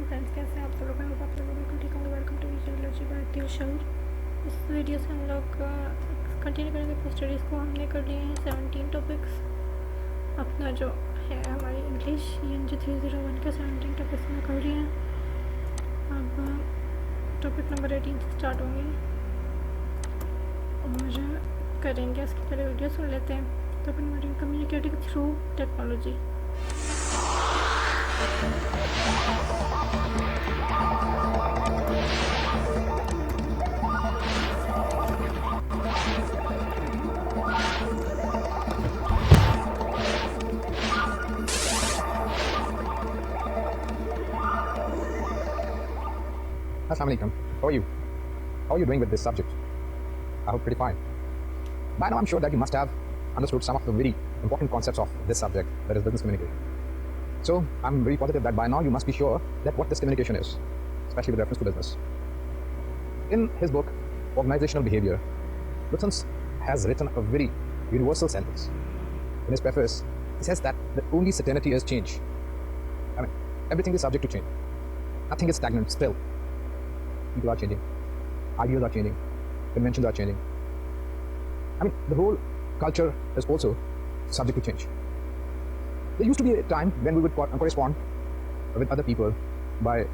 Friends, कैसे हैं आप सब लोग? मैं आप लोगों बिल्कुल ठीक होंगे। Welcome to Visualogy by Dilshaur. इस वीडियो से हम लोग कंटिन्यू करेंगे अपनी स्टडीज़ को। हमने कर लिए हैं 17 टॉपिक्स। अपना जो है हमारी इंग्लिश ENG301 के 17 टॉपिक्स में कर लिए हैं। अब टॉपिक नंबर 18 से स्टार्ट होंगे और करेंगे। इसके पहले वीडियो सुन लेते हैं। Topic number 18, communicating through technology. Assalamualaikum. How are you? How are you doing with this subject? I hope pretty fine. By now I'm sure that you must have understood some of the very important concepts of this subject, that is business communication. So I'm very positive that by now you must be sure that what this communication is, especially with reference to business. In his book, Organizational Behavior, Lutzens has written a very universal sentence. In his preface, he says that the only certainty is change. I mean, everything is subject to change. Nothing is stagnant still. People are changing, ideas are changing, conventions are changing. I mean, the whole culture is also subject to change. There used to be a time when we would correspond with other people by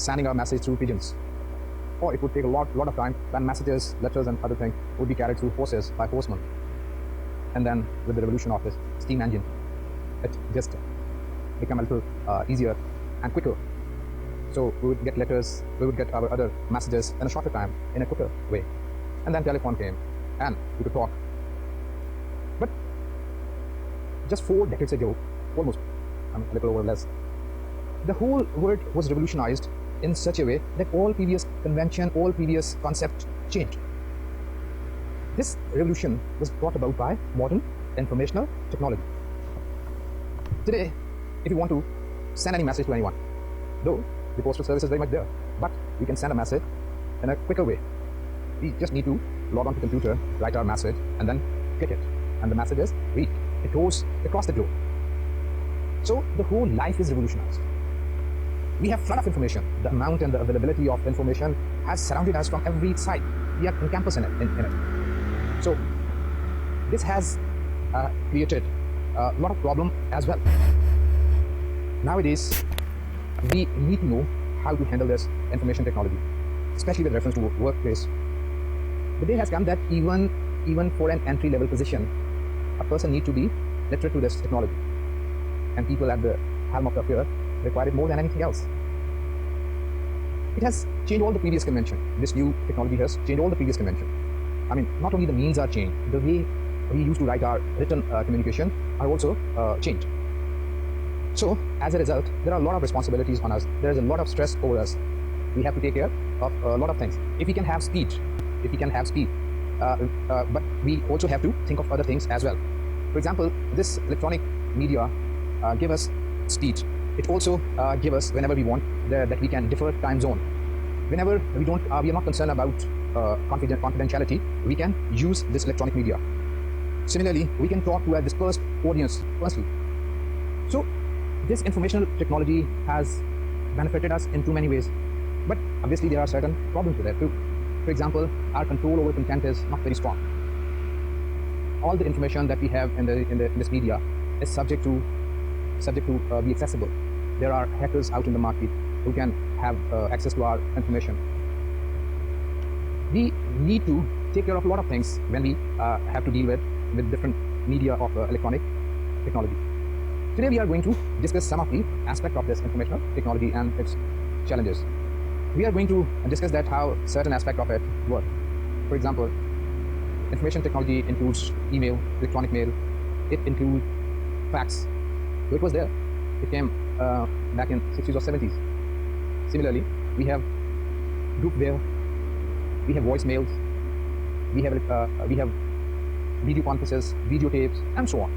sending our message through pigeons. Or it would take a lot of time when messages, letters and other things would be carried through horses by horsemen. And then with the revolution of this steam engine, it just became a little easier and quicker. So we would get letters, we would get our other messages in a shorter time, in a quicker way. And then telephone came and we could talk. But just 4 decades ago, almost, a little over less, the whole world was revolutionized in such a way that all previous convention, all previous concept changed. This revolution was brought about by modern informational technology. Today, if you want to send any message to anyone, though the postal service is very much there, but we can send a message in a quicker way. We just need to log on to the computer, write our message, and then click it, and the message is read. It goes across the globe. So the whole life is revolutionized. We have flood of information. The amount and the availability of information has surrounded us from every side. We are encompassed in it. So this has created a lot of problem as well. Nowadays, we need to know how to handle this information technology, especially with reference to workplace. The day has come that even for an entry-level position, a person needs to be literate to this technology. And people at the helm of the affair require it more than anything else. It has changed all the previous convention. This new technology has changed all the previous convention. I mean, not only the means are changed, the way we used to write our written communication are also changed. So, as a result, there are a lot of responsibilities on us. There is a lot of stress over us. We have to take care of a lot of things. If we can have speed, but we also have to think of other things as well. For example, this electronic media give us speed. It also give us, whenever we want, that we can differ time zone. Whenever we are not concerned about confidentiality, we can use this electronic media. Similarly, we can talk to a dispersed audience firstly. So this informational technology has benefited us in too many ways, but obviously there are certain problems with it too. For example, our control over content is not very strong. All the information that we have in this media is subject to be accessible. There are hackers out in the market who can have access to our information. We need to take care of a lot of things when we have to deal with different media of electronic technology. Today we are going to discuss some of the aspects of this informational technology and its challenges. We are going to discuss that how certain aspects of it work. For example, information technology includes email, electronic mail. It includes fax. So it was there. It came back in 60s or 70s. Similarly, we have groupware. We have voicemails. We have video conferences, video tapes, and so on.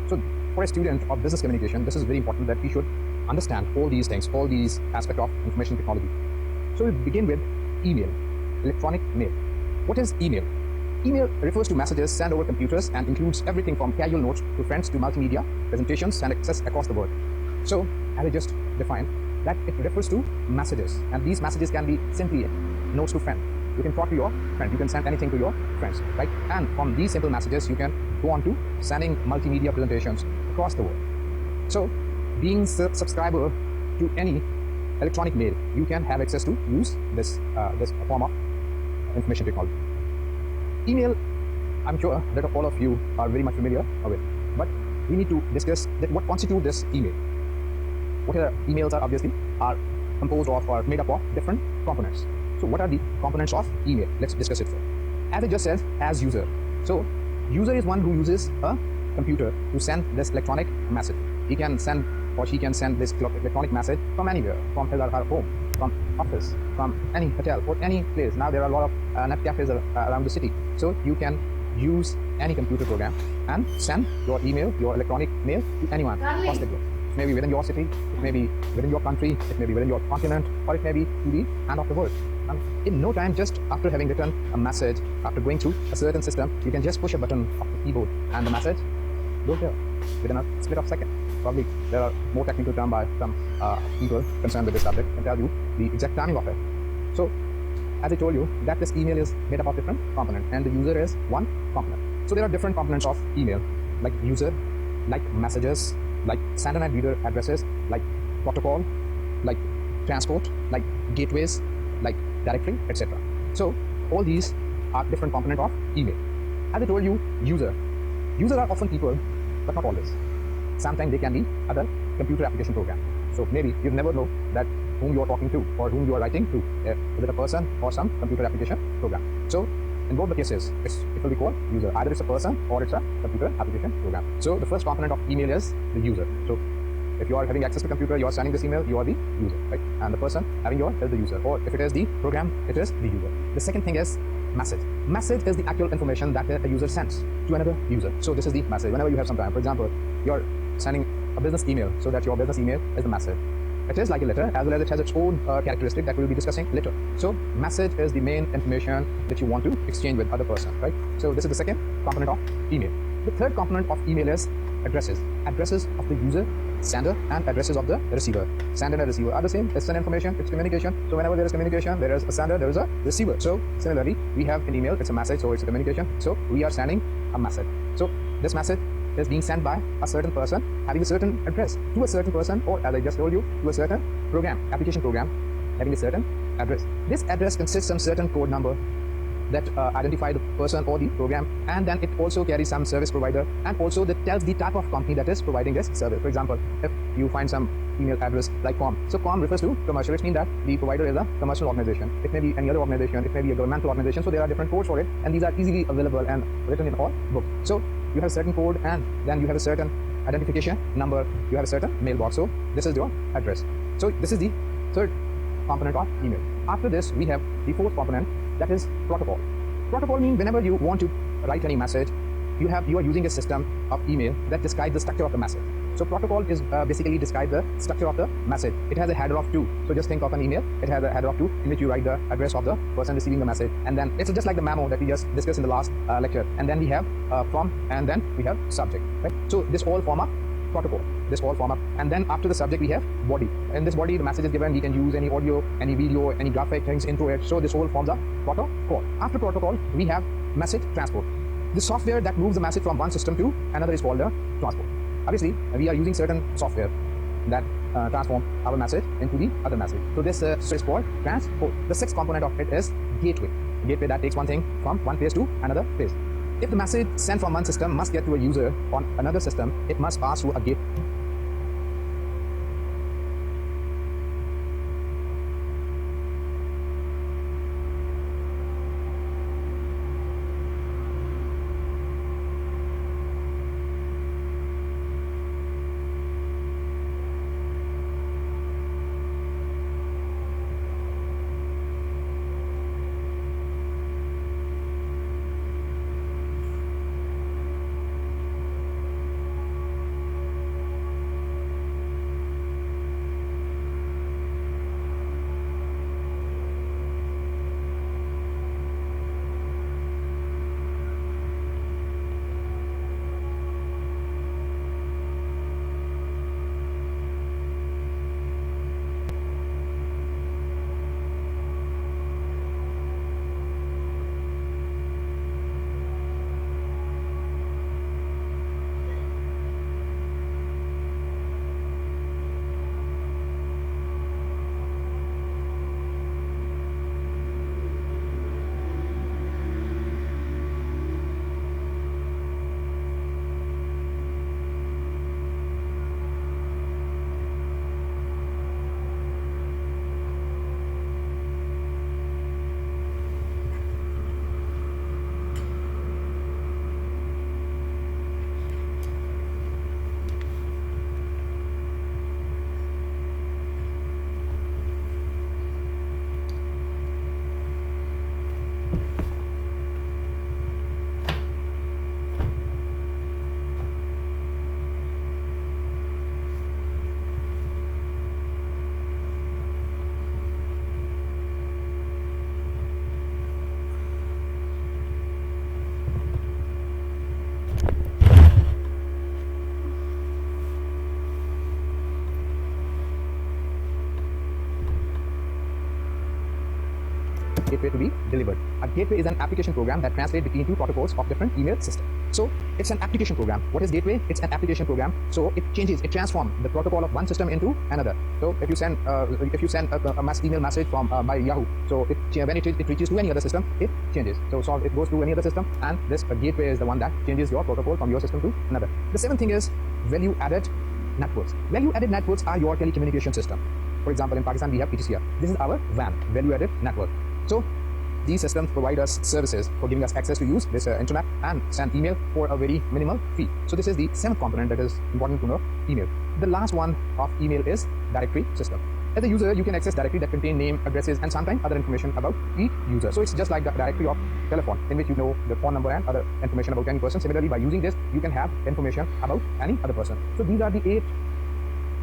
So for a student of business communication, this is very important that we should understand all these things, all these aspects of information technology. So we begin with email, electronic mail. What is email? Email refers to messages sent over computers and includes everything from casual notes to friends to multimedia, presentations, and access across the world. So, as I just defined, that it refers to messages, and these messages can be simply notes to friend. You can talk to your friend, you can send anything to your friends, right? And from these simple messages, you can go on to sending multimedia presentations across the world. So, being a subscriber to any electronic mail, you can have access to use this form of information technology. Email, I'm sure that all of you are very much familiar with, but we need to discuss that what constitutes this email. What are emails are obviously are composed of or made up of different components. So what are the components of email? Let's discuss it first. As I just said, as user. So user is one who uses a computer to send this electronic message. He can send or she can send this electronic message from anywhere, from his or her home, from office, from any hotel or any place. Now there are a lot of net cafes around the city. So you can use any computer program and send your email, your electronic mail to anyone across the globe. It may be within your city, it may be within your country, it may be within your continent, or it may be to the end of the world. And in no time, just after having written a message, after going through a certain system, you can just push a button of the keyboard and the message goes there within a split of a second. Probably there are more technical terms by some people concerned with this subject can tell you the exact timing of it. So, as I told you, that this email is made up of different components and the user is one component. So there are different components of email, like user, like messages, like sender and reader addresses, like protocol, like transport, like gateways, like directory, etc. So all these are different components of email. As I told you, user. Users are often people, but not always. Sometimes they can be other computer application program. So maybe you never know that whom you are talking to or whom you are writing to. Is it a person or some computer application program? So in both the cases, it will be called user. Either it's a person or it's a computer application program. So the first component of email is the user. So if you are having access to computer, you are sending this email, you are the user, right? And the person having your is the user. Or if it is the program, it is the user. The second thing is message. Message is the actual information that a user sends to another user. So this is the message. Whenever you have some time, for example, you're sending a business email, so that your business email is the message. It is like a letter, as well as it has its own characteristic that we'll be discussing later. So message is the main information that you want to exchange with other person, right? So this is the second component of email. The third component of email is addresses. Addresses of the user, sender, and addresses of the receiver. Sender and receiver are the same. It's an information, it's communication. So whenever there is communication, there is a sender, there is a receiver. So similarly, we have an email, it's a message, so it's a communication. So we are sending a message. So this message is being sent by a certain person having a certain address to a certain person, or as I just told you, to a certain program, application program having a certain address. This address consists of certain code number that identify the person or the program, and then it also carries some service provider, and also that tells the type of company that is providing this service. For example, if you find some email address like com, so com refers to commercial. It means that the provider is a commercial organization. It may be any other organization, it may be a governmental organization. So there are different codes for it, and these are easily available and written in all books. So you have a certain code, and then you have a certain identification number, you have a certain mailbox. So this is your address. So this is the third component of email. After this, we have the fourth component, that is protocol. Protocol means whenever you want to write any message, you are using a system of email that describes the structure of the message. So protocol is basically describes the structure of the message. It has a header of 2. So just think of an email. It has a header of 2 in which you write the address of the person receiving the message, and then it's just like the memo that we just discussed in the last lecture. And then we have from, and then we have subject. Right? So this all form a protocol. This all form up, and then after the subject we have body. In this body, the message is given. We can use any audio, any video, any graphic things into it. So this all forms a protocol. After protocol, we have message transport. The software that moves the message from one system to another is called a transport. Obviously, we are using certain software that transform our message into the other message. So this is called transport. The sixth component of it is gateway. Gateway that takes one thing from one place to another place. If the message sent from one system must get to a user on another system, it must pass through a gate. gateway to be delivered. A gateway is an application program that translates between two protocols of different email systems. So it's an application program. What is gateway? It's an application program. So it transforms the protocol of one system into another. So if you send a mass email message from by Yahoo, so when it reaches to any other system, it changes. So it goes to any other system, and this gateway is the one that changes your protocol from your system to another. The seventh thing is value-added networks. Value-added networks are your telecommunication system. For example, in Pakistan, we have PTCR. This is our VAN, value-added network. So these systems provide us services for giving us access to use this internet and send email for a very minimal fee. So this is the seventh component that is important to know, email. The last one of email is directory system. As a user, you can access directory that contain name, addresses, and sometimes other information about each user. So it's just like the directory of telephone, in which you know the phone number and other information about any person. Similarly, by using this, you can have information about any other person. So these are the 8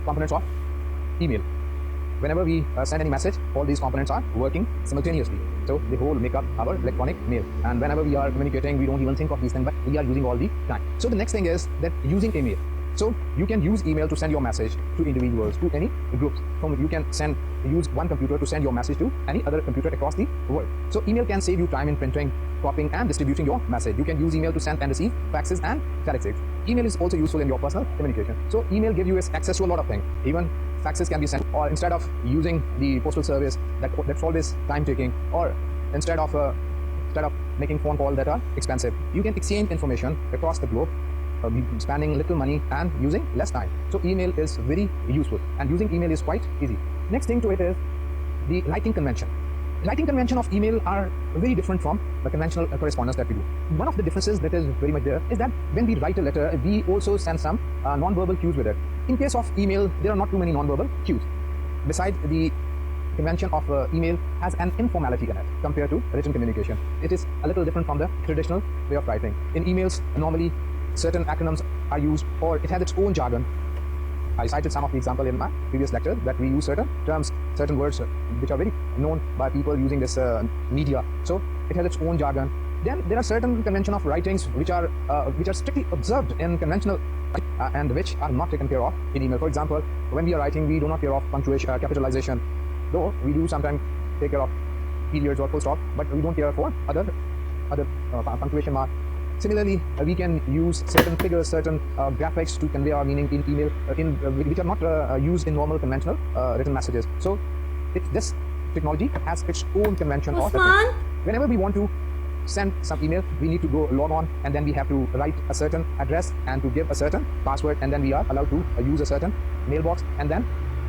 components of email. Whenever we send any message, all these components are working simultaneously. So they whole make up our electronic mail. And whenever we are communicating, we don't even think of these things, but we are using all the time. So the next thing is that using email. So you can use email to send your message to individuals, to any groups. So you can use one computer to send your message to any other computer across the world. So email can save you time in printing, copying, and distributing your message. You can use email to send and receive faxes and telex. Email is also useful in your personal communication. So email gives you access to a lot of things. Even faxes can be sent, or instead of using the postal service that's always time taking, or instead of making phone calls that are expensive, you can exchange information across the globe, spending little money and using less time. So email is very useful, and using email is quite easy. Next thing to it is the writing convention. Writing convention of email are very different from the conventional correspondence that we do. One of the differences that is very much there is that when we write a letter, we also send some non-verbal cues with it. In case of email, there are not too many non-verbal cues. Besides, the convention of email has an informality in it compared to written communication. It is a little different from the traditional way of writing. In emails, normally certain acronyms are used, or it has its own jargon. I cited some of the example in my previous lecture that we use certain terms, certain words which are very known by people using this media. So it has its own jargon. Then there are certain convention of writings which are strictly observed in conventional and which are not taken care of in email. For example, when we are writing, we do not care of punctuation, capitalization, though we do sometimes take care of periods or full stop, but we don't care for other punctuation mark. Similarly, we can use certain figures, certain graphics to convey our meaning in email, which are not used in normal conventional written messages. So this technology has its own convention. Whenever we want to send some email, we need to go log on, and then we have to write a certain address and to give a certain password, and then we are allowed to use a certain mailbox, and then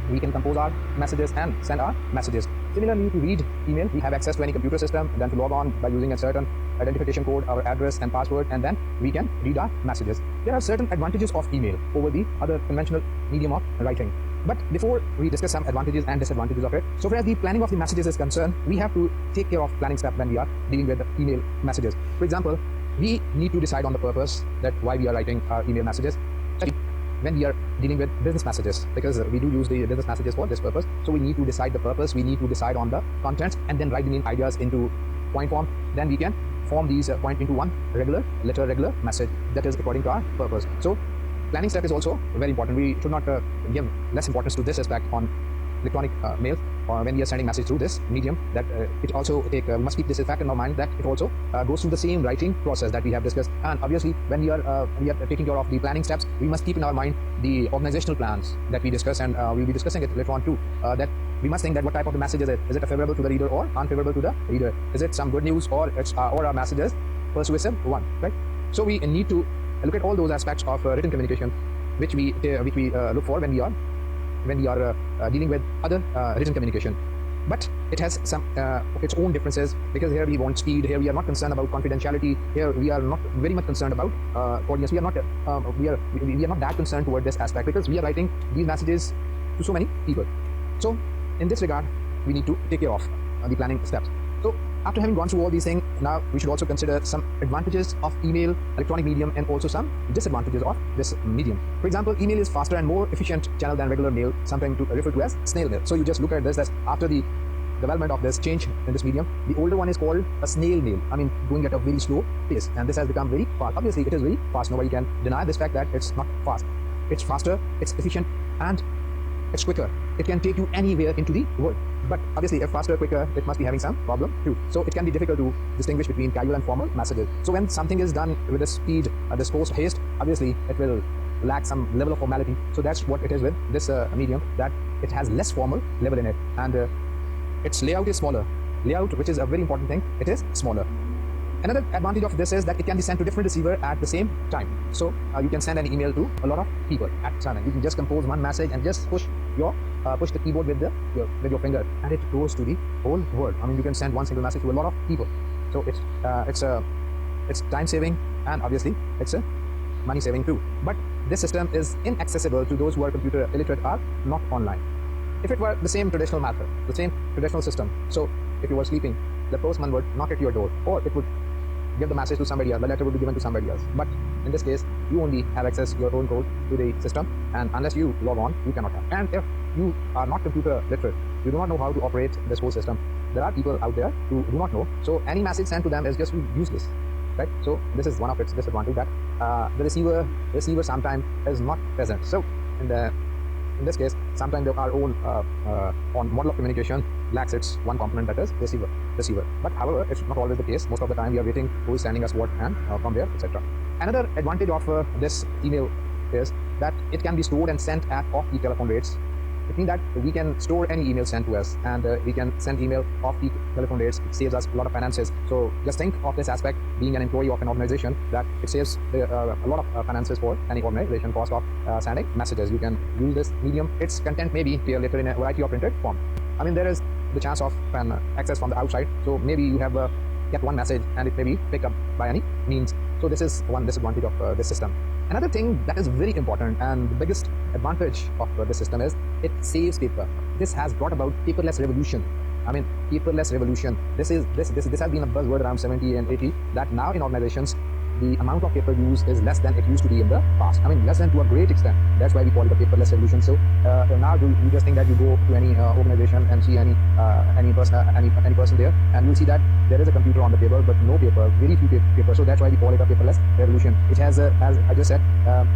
we can compose our messages and send our messages. Similarly, to read email, we have access to any computer system, and then to log on by using a certain identification code, our address and password, and then we can read our messages. There are certain advantages of email over the other conventional medium of writing. But before we discuss some advantages and disadvantages of it, so far as the planning of the messages is concerned, we have to take care of planning step when we are dealing with the email messages. For example, we need to decide on the purpose that why we are writing our email messages. When we are dealing with business messages, because we do use the business messages for this purpose, so we need to decide the purpose, we need to decide on the contents, and then write the main ideas into point form. Then we can form these point into one regular message that is according to our purpose. So planning step is also very important. We should not give less importance to this aspect on electronic mail, or when we are sending message through this medium, that it also must keep this fact in our mind that it also goes through the same writing process that we have discussed. And obviously, when we are taking care of the planning steps, we must keep in our mind the organizational plans that we discuss, and we'll be discussing it later on too. That we must think that what type of the message is it? Is it favorable to the reader or unfavorable to the reader? Is it some good news, or our message is persuasive one, right? So we need to look at all those aspects of written communication, which we look for when we are dealing with other written communication. But it has some its own differences, because here we want speed. Here we are not concerned about confidentiality. Here we are not very much concerned about audience. We are not that concerned toward this aspect, because we are writing these messages to so many people. So in this regard, we need to take care of the planning steps. So after having gone through all these things, now we should also consider some advantages of email, electronic medium, and also some disadvantages of this medium. For example, email is faster and more efficient channel than regular mail, something to refer to as snail mail. So you just look at this, as after the development of this change in this medium, the older one is called a snail mail. I mean, going at a very slow pace, and this has become very fast. Obviously, it is very fast. Nobody can deny this fact that it's not fast. It's faster, it's efficient, and it's quicker. it can take you anywhere into the world. But obviously, if faster, quicker, it must be having some problem too. So it can be difficult to distinguish between casual and formal messages. So when something is done with the speed, this force haste, obviously it will lack some level of formality. So that's what it is with this medium, that it has less formal level in it, and its layout is smaller. Layout, which is a very important thing, it is smaller. Another advantage of this is that it can be sent to different receiver at the same time. So you can send an email to a lot of people at a time. You can just compose one message and just push the keyboard with your finger, and it goes to the whole world. I mean, you can send one single message to a lot of people. So it's time saving, and obviously it's a money saving too. But this system is inaccessible to those who are computer illiterate or not online. If it were the same traditional method, the same traditional system, so if you were sleeping, the postman would knock at your door, or it would give the message to somebody else, the letter would be given to somebody else. But in this case, you only have access your own code to the system, and unless you log on, you cannot have. And if you are not computer literate, you do not know how to operate this whole system, there are people out there who do not know, so any message sent to them is just useless, right? So this is one of its disadvantages, that the receiver sometimes is not present. So in this case, sometimes our own on model of communication lacks its one component, that is receiver. But however, it's not always the case. Most of the time we are waiting who is sending us what and from where, etc. Another advantage of this email is that it can be stored and sent at off-peak telephone rates. It means that we can store any email sent to us, and we can send email off-peak telephone rates. It saves us a lot of finances. So just think of this aspect, being an employee of an organization, that it saves a lot of finances for any organization, cost of sending messages. You can use this medium. Its content may be appear later in a variety of printed form. I mean, there is the chance of access from the outside. So maybe you have get one message and it may be picked up by any means. So this is one disadvantage of this system. Another thing that is very important and the biggest advantage of this system is it saves paper. This has brought about paperless revolution. I mean, paperless revolution. This has been a buzzword around 70 and 80, that now in organizations, the amount of paper used is less than it used to be in the past. I mean, less than to a great extent. That's why we call it a paperless revolution. So now you just think that you go to any organization and see any person there, and you'll see that there is a computer on the table, but no paper, very few paper. So that's why we call it a paperless revolution. It has, as I just said,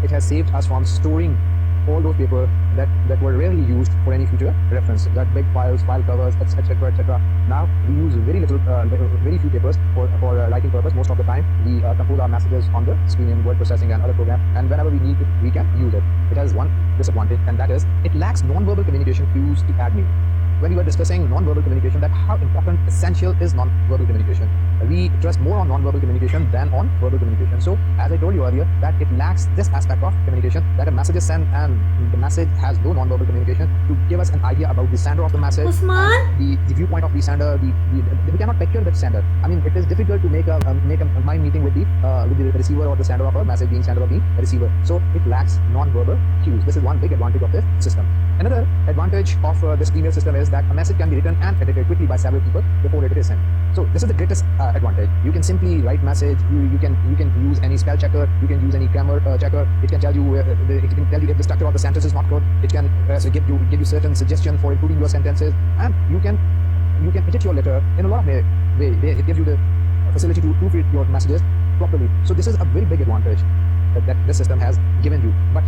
it has saved us from storing all those paper that were rarely used for any future reference, that big files, file covers, etc. Now we use very few papers for writing purpose. Most of the time we compose our messages on the screen in word processing and other program, and whenever we need it, we can use it. It has one disadvantage, and that is it lacks non-verbal communication cues to admin. When we were discussing non-verbal communication, that how important, essential is non-verbal communication. We trust more on non-verbal communication than on verbal communication. So as I told you earlier, that it lacks this aspect of communication, that a message is sent and the message has no non-verbal communication to give us an idea about the sender of the message, the viewpoint of the sender. We cannot picture the sender. I mean, it is difficult to make a mind meeting with the receiver or the sender of a message being sent or being a receiver. So it lacks non-verbal cues. This is one big advantage of this system. Another advantage of this email system is that a message can be written and edited quickly by several people before it is sent. So this is the greatest advantage. You can simply write message. You can use any spell checker. You can use any grammar checker. It can tell you if the structure of the sentence is not good. It can give you certain suggestions for improving your sentences, and you can edit your letter in a lot of way. It gives you the facility to proofread your messages properly. So this is a very big advantage that this system has given you. But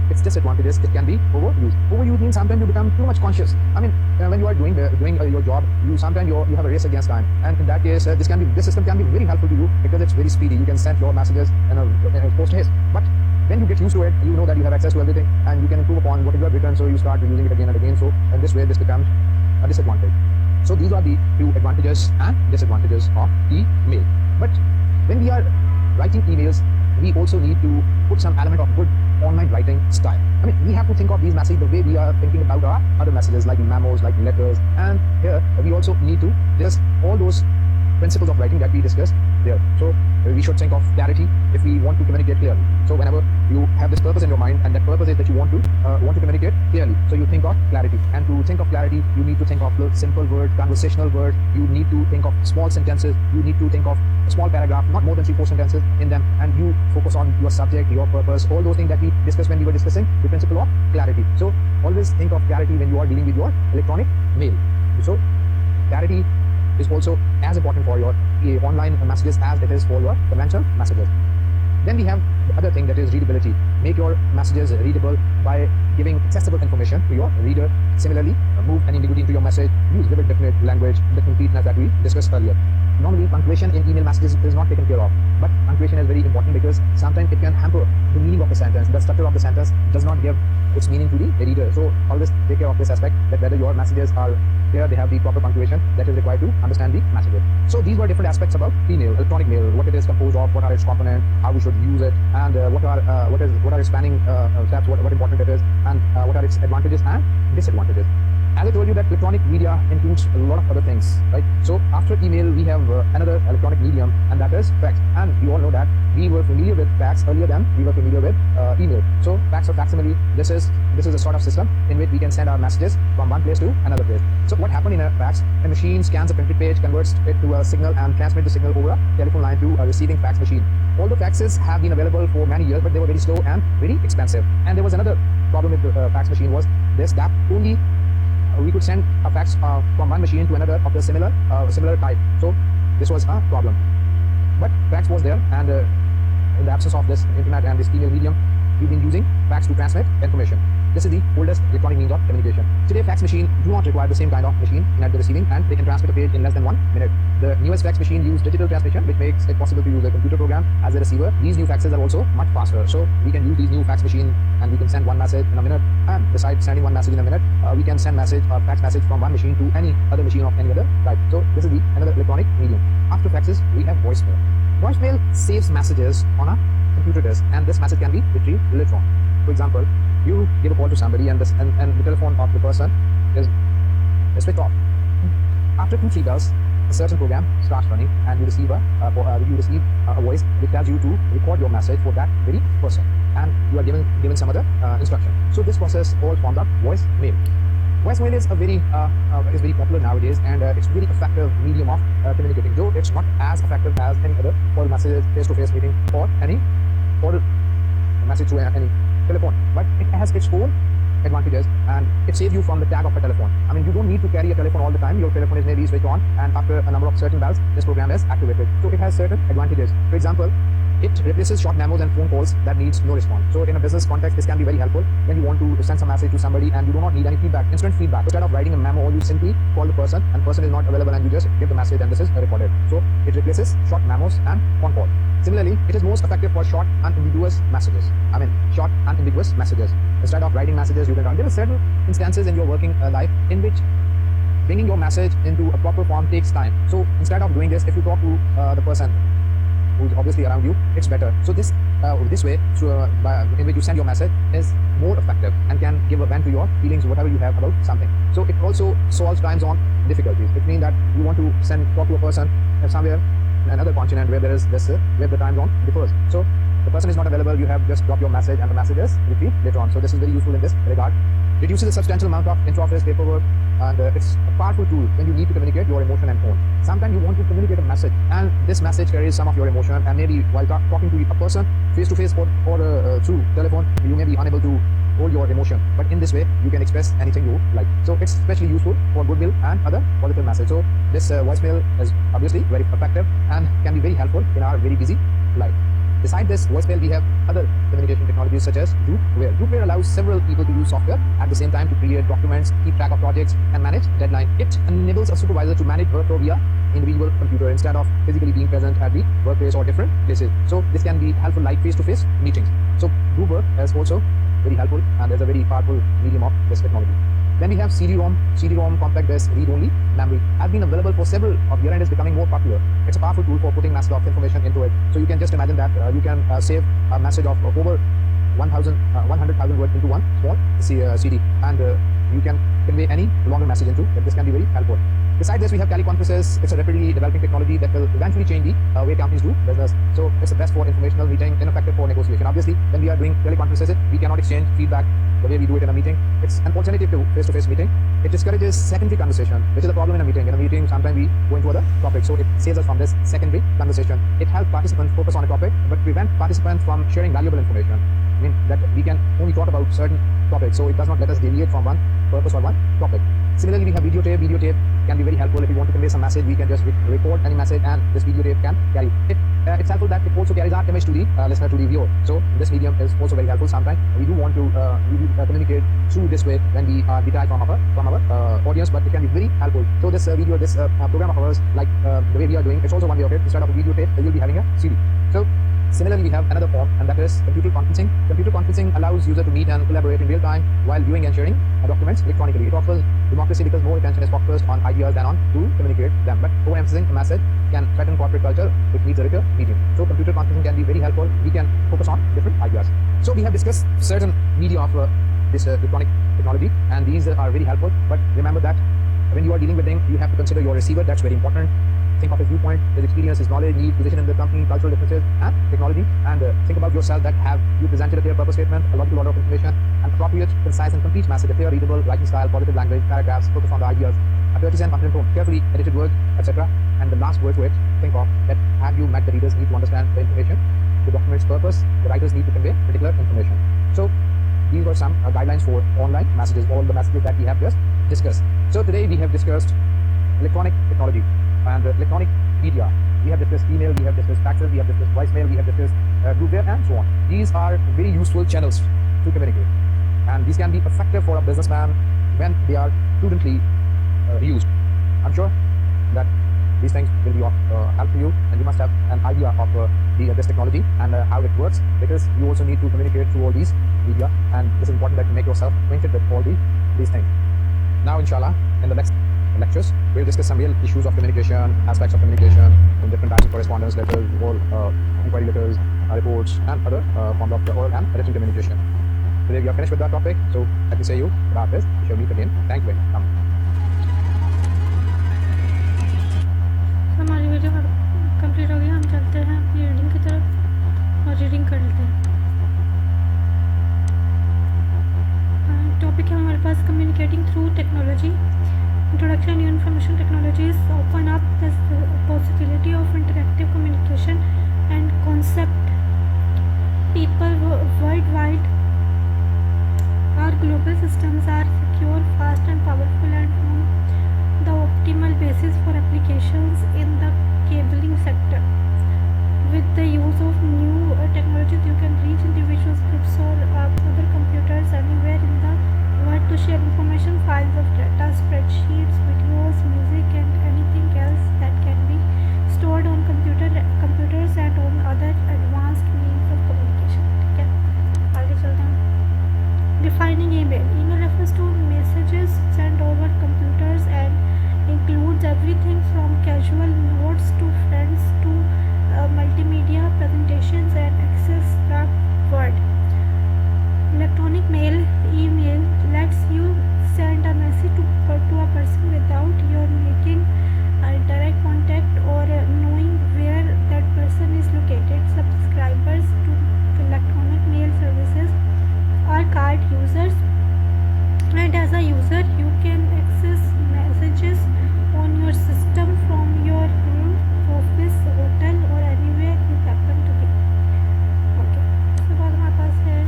its disadvantages, it can be overused. Overused means sometimes you become too much conscious. I mean, when you are doing your job, you have a race against time, and in that case, this system can be very helpful to you because it's very speedy. You can send your messages in a post haste. But when you get used to it, you know that you have access to everything, and you can improve upon what you have written. So you start using it again and again. So in this way, this becomes a disadvantage. So these are the two advantages and disadvantages of email. But when we are writing emails, we also need to put some element of good online writing style. I mean, we have to think of these messages the way we are thinking about our other messages, like memos, like letters, and here we also need to just all those principles of writing that we discussed there. So we should think of clarity if we want to communicate clearly. So whenever you have this purpose in your mind, and that purpose is that you want to communicate clearly, so you think of clarity. And to think of clarity, you need to think of simple word, conversational word. You need to think of small sentences. You need to think of a small paragraph, not more than 3-4 sentences in them, and you focus on your subject, your purpose, all those things that we discussed when we were discussing the principle of clarity. So always think of clarity when you are dealing with your electronic mail. So clarity is also as important for your online messages as it is for your conventional messages. Then we have the other thing, that is readability. make your messages readable by giving accessible information to your reader. Similarly, move any ambiguity into your message, use vivid, definite language, the completeness that we discussed earlier. Normally, punctuation in email messages is not taken care of, but punctuation is very important because sometimes it can hamper the meaning of the sentence. The structure of the sentence does not give its meaning to the reader. So always take care of this aspect, that whether your messages are there, they have the proper punctuation that is required to understand the messages. So these were different aspects about email, electronic mail, what it is composed of, what are its components, how we should use it, and what are its spanning steps, what important it is, and what are its advantages and disadvantages. As I told you that electronic media includes a lot of other things, right? So after email, we have another electronic medium, and that is fax. And we all know that we were familiar with fax earlier than we were familiar with email. So fax or facsimile, this is a sort of system in which we can send our messages from one place to another place. So what happened in a fax? A machine scans a printed page, converts it to a signal, and transmits the signal over a telephone line to a receiving fax machine. Although faxes have been available for many years, but they were very slow and very expensive. And there was another problem with the fax machine, was this, that only we could send a fax from one machine to another of the similar type. So this was a problem. But fax was there, and in the absence of this internet and this email medium, we've been using fax to transmit information. This is the oldest electronic means of communication. Today, fax machine do not require the same kind of machine at the receiving, and they can transmit a page in less than 1 minute. The newest fax machine use digital transmission, which makes it possible to use a computer program as a receiver. These new faxes are also much faster, so we can use these new fax machine, and we can send one message in a minute. And besides sending one message in a minute, we can send fax message from one machine to any other machine of any other type. So this is another electronic medium. After faxes, we have voicemail. Voicemail saves messages on a computer disk, and this message can be retrieved later on. For example, you give a call to somebody, and the telephone of the person is switched off. After 2-3 bells, a certain program starts running, and you receive a voice which tells you to record your message for that very person, and you are given some other instruction. So this process all forms up voicemail. Voicemail is very popular nowadays, and it's a very effective medium of communicating, though it's not as effective as any other call messages, face-to-face meeting, or any oral message to any telephone. But it has its own advantages, and it saves you from the tag of a telephone. I mean, you don't need to carry a telephone all the time. Your telephone is maybe switched on, and after a number of certain bells, this program is activated. So it has certain advantages. For example, it replaces short memos and phone calls that needs no response. So in a business context, this can be very helpful when you want to send some message to somebody and you do not need any feedback, instant feedback. Instead of writing a memo, you simply call the person, and the person is not available, and you just give the message, and this is recorded. So it replaces short memos and phone calls. Similarly, it is most effective for short, unambiguous messages. Instead of writing messages, you can write. There are certain instances in your working life in which bringing your message into a proper form takes time. So instead of doing this, if you talk to the person who's obviously around you, it's better. So this way, in which you send your message, is more effective and can give a vent to your feelings, whatever you have about something. So it also solves time zone difficulties. It means that you want to talk to a person somewhere in another continent where there is where the time zone differs. So the person is not available, you have just dropped your message, and the message is retrieved later on. So this is very useful in this regard. Reduces a substantial amount of intra-office paperwork, and it's a powerful tool when you need to communicate your emotion and tone. Sometimes you want to communicate a message, and this message carries some of your emotion, and maybe while talking to a person face-to-face or through telephone, you may be unable to hold your emotion, but in this way you can express anything you like. So it's especially useful for goodwill and other positive message. So this voicemail is obviously very effective and can be very helpful in our very busy life. Besides this voicemail, we have other communication technologies such as groupware. Groupware allows several people to use software at the same time to create documents, keep track of projects, and manage deadline. It enables a supervisor to manage workflow via individual computer instead of physically being present at the workplace or different places. So this can be helpful like face-to-face meetings. So groupware is also very helpful, and there's a very powerful medium of this technology. Then we have CD-ROM. CD-ROM, compact disk, read-only memory, has been available for several of years and is becoming more popular. It's a powerful tool for putting massive of information into it. So you can just imagine that you can save a message of over 100,000 words into one small CD, and you can convey any longer message into it. This can be very helpful. Besides this, we have teleconferences. It's a rapidly developing technology that will eventually change the way companies do business. So it's the best for informational meeting, ineffective for negotiation. Obviously, when we are doing teleconferences, we cannot exchange feedback the way we do it in a meeting. It's an alternative to face-to-face meeting. It discourages secondary conversation, which is a problem in a meeting. In a meeting, sometimes we go into other topics. So it saves us from this secondary conversation. It helps participants focus on a topic, but prevent participants from sharing valuable information. I mean that we can only talk about certain topics, so it does not let us deviate from one purpose or one topic. Similarly, we have video tape. Video tape can be very helpful if you want to convey some message. We can just record any message, and this video tape can carry it. It's helpful that it also carries our image to the listener, to the viewer. So this medium is also very helpful. Sometimes we do want to communicate through this way when we are detached from our audience, but it can be very helpful. So this video, this program of ours, like the way we are doing, it's also one way of it. Instead of a video tape, we'll be having a CD. So similarly, we have another form, and that is computer conferencing. Computer conferencing allows user to meet and collaborate in real time while viewing and sharing documents electronically. It offers democracy because more attention is focused on ideas than on to communicate them. But overemphasizing a message can threaten corporate culture, which needs a richer medium. So computer conferencing can be very helpful. We can focus on different ideas. So we have discussed certain media of this electronic technology, and these are very helpful. But remember that when you are dealing with them, you have to consider your receiver. That's very important. Think of his viewpoint, his experience, his knowledge, his position in the company, cultural differences, and technology. And think about yourself, that have you presented a clear purpose statement, a logical order of information, an appropriate, concise, and complete message, a clear, readable, writing style, positive language, paragraphs, focus on the ideas, a courteous and confident tone, carefully edited words, etc. And the last word to it, think of that, have you met the readers need to understand the information, the document's purpose, the writers need to convey particular information. So these were some guidelines for online messages, all the messages that we have just discussed. So today we have discussed electronic technology and electronic media. We have discussed email, we have discussed faxes, we have discussed voicemail, we have discussed groupware, and so on. These are very useful channels to communicate, and these can be effective for a businessman when they are prudently used. I'm sure that these things will be of help to you, and you must have an idea of this technology and how it works, because you also need to communicate through all these media, and it's important that you make yourself acquainted with all these things. Now, inshallah, in the next lectures, we'll discuss some real issues of communication, aspects of communication, in different types of correspondence letters, or inquiry letters, reports, and other forms of oral and written communication. Today we are finished with that topic, so let me say you about this. We shall meet again. Thank you. Come. हमारी video complete हो गई, हम चलते हैं अपनी reading की तरफ और रीडिंग कर लेते हैं। टॉपिक है हमारे पास communicating through technology. Introduction to information technologies open up the possibility of interactive communication and concept. People worldwide, our global systems are secure, fast, and powerful, and form the optimal basis for applications in the cabling sector. With the use of new technologies, you can reach individuals, groups, or other computers anywhere in the world to share information, files of data, spreadsheets, videos, music, and anything else that can be stored on computers and on other advanced means of communication. ठीक है, आगे चलते हैं। Defining email. Email refers to messages sent over computers and includes everything from casual notes to friends to multimedia presentations and access the word. Electronic mail, email, lets you send a message to a person without your making direct contact or knowing where that person is located. Subscribers to electronic mail services are called users, and as a user you can access messages on your system from your home, office, hotel, or anywhere you happen to be. Okay, उसके बाद हमारे पास है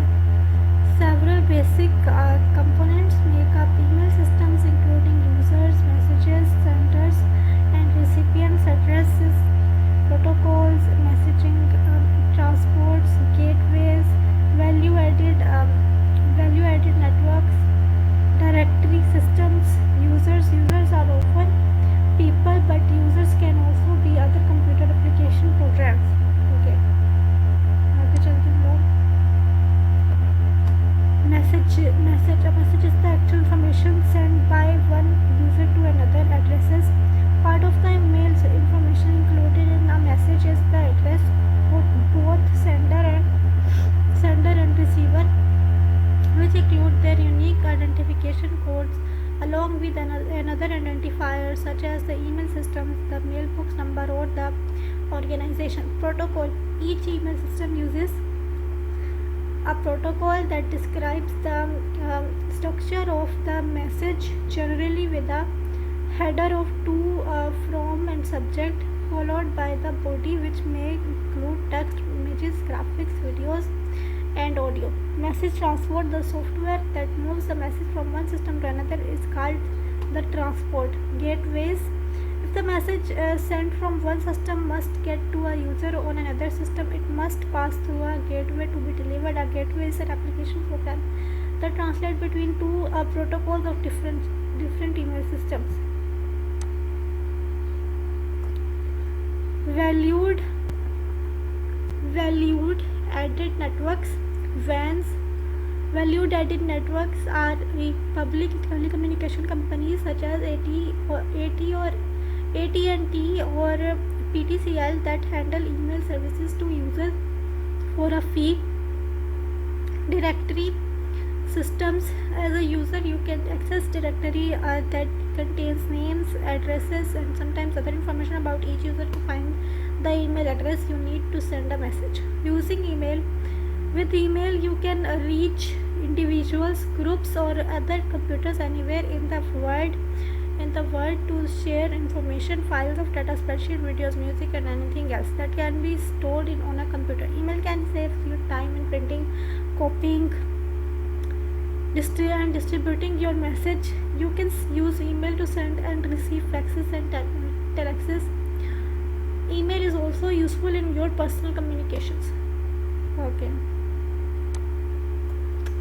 several basic components make up email systems, including users, messages, senders, and recipients, addresses, protocols, messaging, transports, gateways, value-added networks, directory systems. Users are often people, but users can also be other computer application programs. Okay, आगे चलते हैं लोग। Message is the actual information sent by one user to another. Addresses. Part of the email's information included in a message is the address of both sender and receiver, which include their unique identification codes along with another identifier such as the email system, the mailbox number, or the organization. Protocol. Each email system uses a protocol that describes the structure of the message, generally with a header of to, from, and subject, followed by the body, which may include text, images, graphics, videos, and audio. Message transport. The software that moves the message from one system to another is called the transport gateways. If the message sent from one system must get to a user on another system, it must pass through a gateway to be delivered. A gateway is an application program that translates between two protocols of different email systems. Valued added networks, VANs. Valued added networks are public telecommunication companies such as AT&T or PTCL that handle email services to users for a fee. Directory systems. As a user, you can access directory that contains names, addresses, and sometimes other information about each user to find the email address you need to send a message. Using email. With email, you can reach individuals, groups, or other computers anywhere in the world to share information, files of data, spreadsheet, videos, music, and anything else that can be stored on a computer. Email can save you time in printing, copying, and distributing your message. You can use email to send and receive faxes and telexes. Email is also useful in your personal communications. Okay.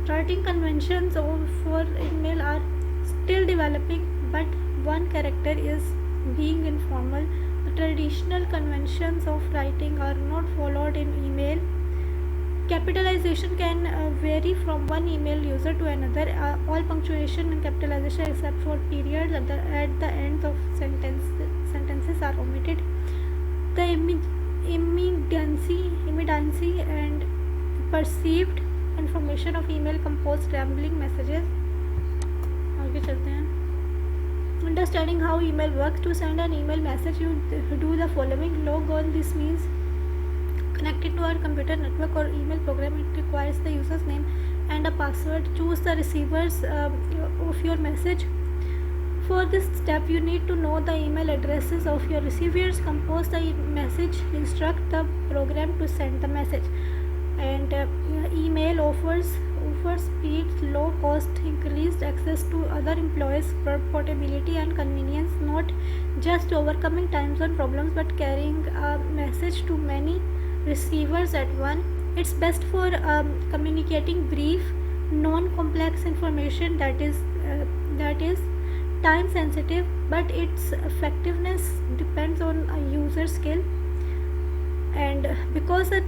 Writing conventions for email are still developing, but one character is being informal. The traditional conventions of writing are not followed in email. Capitalization can vary from one email user to another. All punctuation and capitalization except for periods at the ends of sentences are omitted. The immediacy and perceived information of email compose rambling messages. आगे चलते हैं. Understanding how email works. To send an email message, you do the following. Log on. This means connected to our computer network or email program. It requires the user's name and a password. Choose the receivers of your message. For this step, you need to know the email addresses of your receivers. Compose the message. Instruct the program to send the message. And email offers speed, low cost, increased access to other employees, portability and convenience, not just overcoming time zone problems but carrying a message to many receivers at once. It's best for communicating brief, non-complex information that is time sensitive, but its effectiveness depends on a user skill. And because the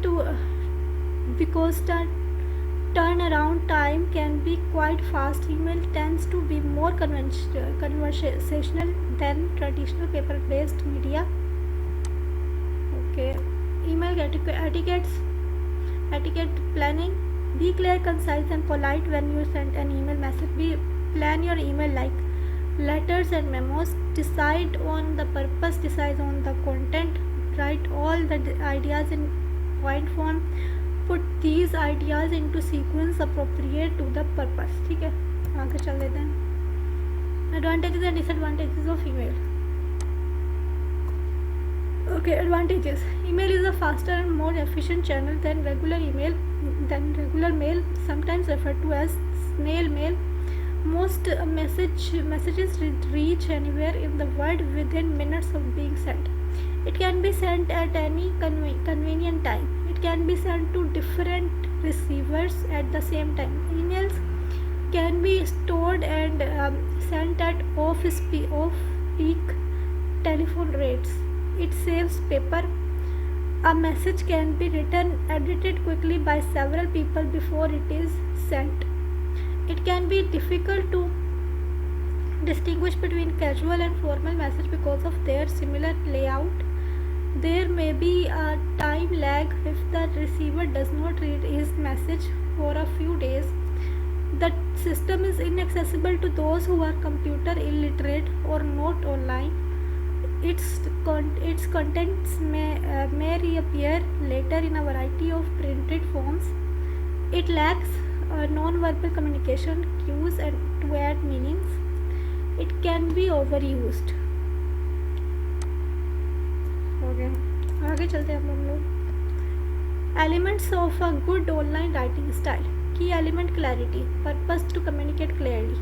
turnaround time can be quite fast, email tends to be more conversational than traditional paper-based media. Okay. Email etiquette planning. Be clear, concise, and polite when you send an email message. Plan your email like letters and memos. Decide on the purpose, decide on the content. Write all the ideas in point form. Put these ideas into sequence appropriate to the purpose. ठीक है, आगे चल देते हैं. Advantages and disadvantages of email. Okay, advantages. Email is a faster and more efficient channel than regular mail, sometimes referred to as snail mail. Most messages reach anywhere in the world within minutes of being sent. It can be sent at any convenient time. It can be sent to different receivers at the same time. Emails can be stored and sent at off-peak telephone rates. It saves paper. A message can be edited quickly by several people before it is sent. It can be difficult to distinguish between casual and formal message because of their similar layout. There may be a time lag if the receiver does not read his message for a few days. The system is inaccessible to those who are computer illiterate or not online. Its contents may reappear later in a variety of printed forms. It lacks non-verbal communication cues and to add meanings. It can be overused. Okay, आगे चलते हैं हम लोग. Elements of a good online writing style. Key element: clarity, purpose to communicate clearly.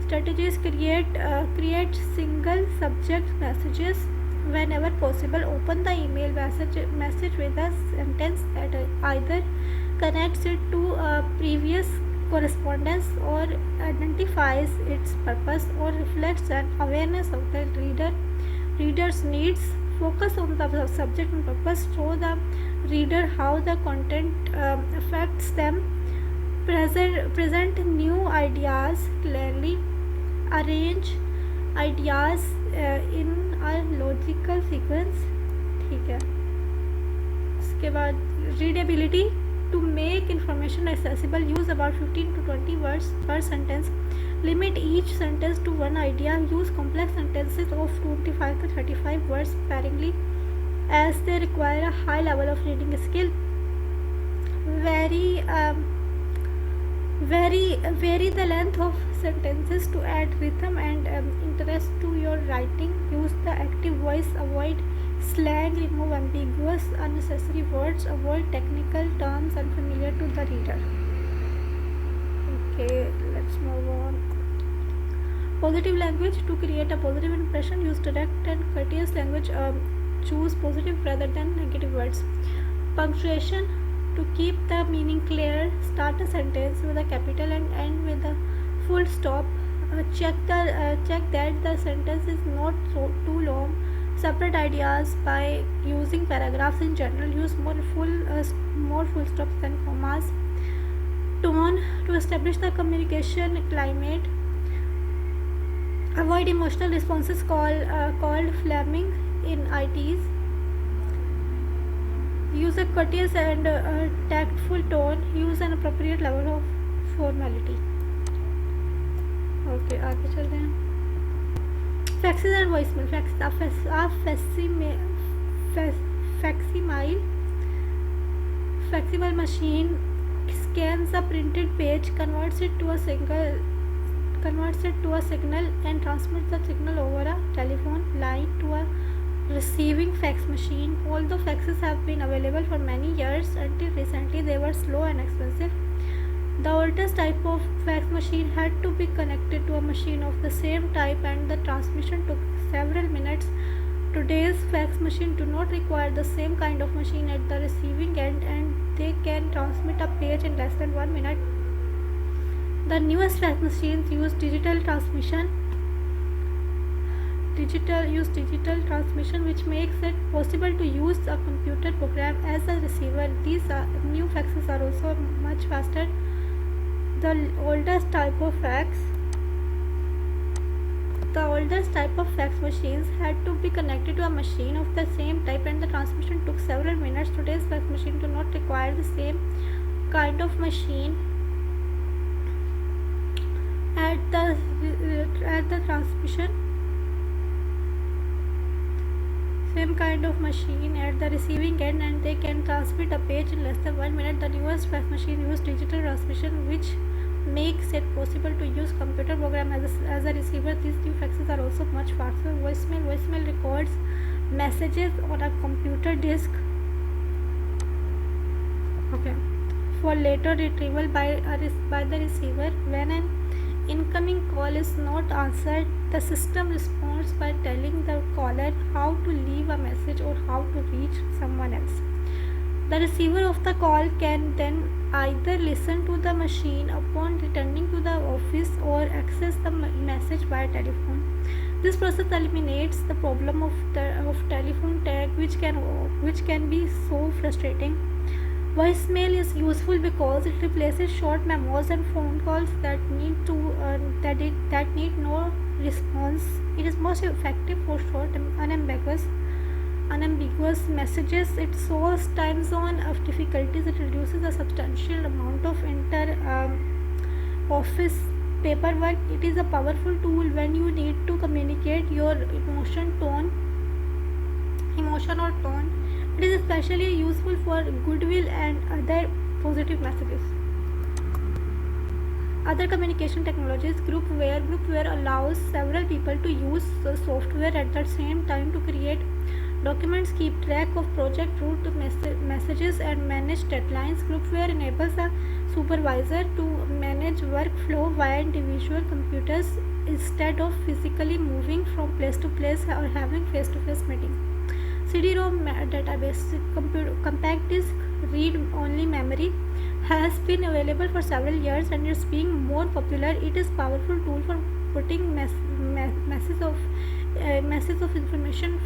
strategies: create single subject messages whenever possible. Open the email message with a sentence that either connects it to a previous correspondence or identifies its purpose or reflects an awareness of the reader's needs. Focus on the subject and purpose. Show the reader how the content affects them. Present new ideas clearly. Arrange ideas in a logical sequence. ठीक है. उसके बाद readability. To make information accessible, use about 15 to 20 words per sentence. Limit each sentence to one idea. Use complex sentences of 25 to 35 words sparingly, as they require a high level of reading skill. Vary the length of sentences to add rhythm and interest to your writing. Use the active voice. Avoid slang. Remove ambiguous, unnecessary words. Avoid technical terms unfamiliar to the reader. Okay, let's move on. Positive language. To create a positive impression, use direct and courteous language. Choose positive rather than negative words. Punctuation. To keep the meaning clear, start a sentence with a capital and end with a full stop. Check that the sentence is not too long. Separate ideas by using paragraphs. In general, use more full stops than commas. Tone. To establish the communication climate, avoid emotional responses called flaming in ITs. Use a courteous and tactful tone. Use an appropriate level of formality. Okay, आगे चलते हैं. Faxes and voicemail. Faximile machine scans a printed page, converts it to a signal, and transmits the signal over a telephone line to a receiving fax machine. Although faxes have been available for many years, until recently they were slow and expensive. The oldest type of fax machine had to be connected to a machine of the same type, and the transmission took several minutes. Today's fax machines do not require the same kind of machine at the receiving end, and they can transmit a page in less than 1 minute. The newest fax machines use digital transmission, which makes it possible to use a computer program as a receiver. These new faxes are also much faster. The oldest type of fax machines had to be connected to a machine of the same type, and the transmission took several minutes. Today's fax machines do not require the same kind of machine at the transmission. Same kind of machine at the receiving end, and they can transmit a page in less than 1 minute. The newest fax machine use digital transmission, which makes it possible to use computer program as a receiver. These new faxes are also much faster. Voicemail records messages on a computer disk, okay, for later retrieval by the receiver. When an incoming call is not answered, the system responds by telling the caller how to leave a message or how to reach someone else. The receiver of the call can then either listen to the machine upon returning to the office or access the message via telephone. This process eliminates the problem of telephone tag, which can be so frustrating. Voicemail is useful because it replaces short memos and phone calls that need no response. It is most effective for short unambiguous messages. It solves time zone of difficulties. It reduces a substantial amount of office paperwork. It is a powerful tool when you need to communicate your emotion or tone. It is especially useful for goodwill and other positive messages. Other communication technologies. Groupware allows several people to use the software at the same time to create documents, keep track of project route messages, and manage deadlines. Groupware enables a supervisor to manage workflow via individual computers. instead of physically moving from place to place or having face-to-face meeting. CD-ROM database, compact disk, read-only memory, has been available for several years and is being more popular. It is powerful tool for putting masses of information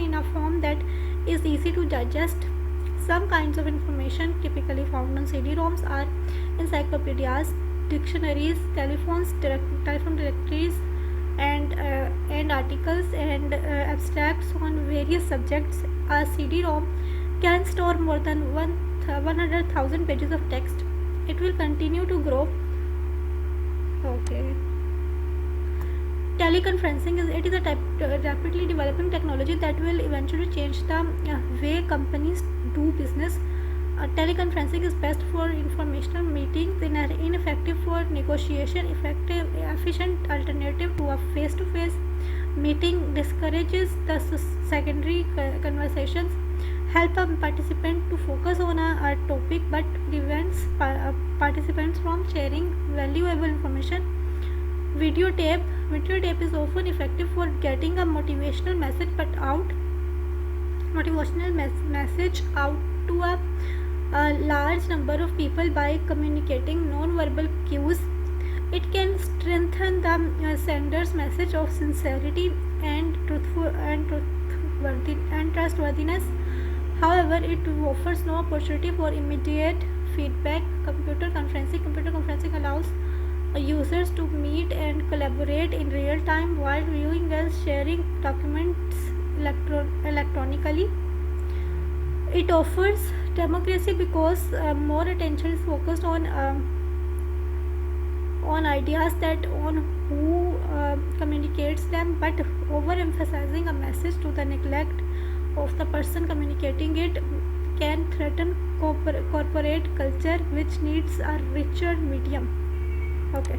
in a form that is easy to digest. Some kinds of information typically found on CD-ROMs are encyclopedias, dictionaries, telephone directories, and articles and abstracts on various subjects. A CD-ROM can store more than 100,000 pages of text. It will continue to grow. Okay. Teleconferencing is a rapidly developing technology that will eventually change the way companies do business. Teleconferencing is best for informational meetings and ineffective for negotiation. Efficient alternative to a face-to-face meeting discourages the secondary conversations, help a participant to focus on a topic, but prevents participants from sharing valuable information. Videotape is often effective for getting a motivational message out to a large number of people by communicating non-verbal cues. It can strengthen the sender's message of sincerity and trustworthiness. However, it offers no opportunity for immediate feedback. Computer conferencing allows users to meet and collaborate in real time while viewing and sharing documents electronically. It offers democracy because more attention is focused on ideas than on who communicates them, but overemphasizing a message to the neglect of the person communicating it can threaten corporate culture, which needs a richer medium. Okay,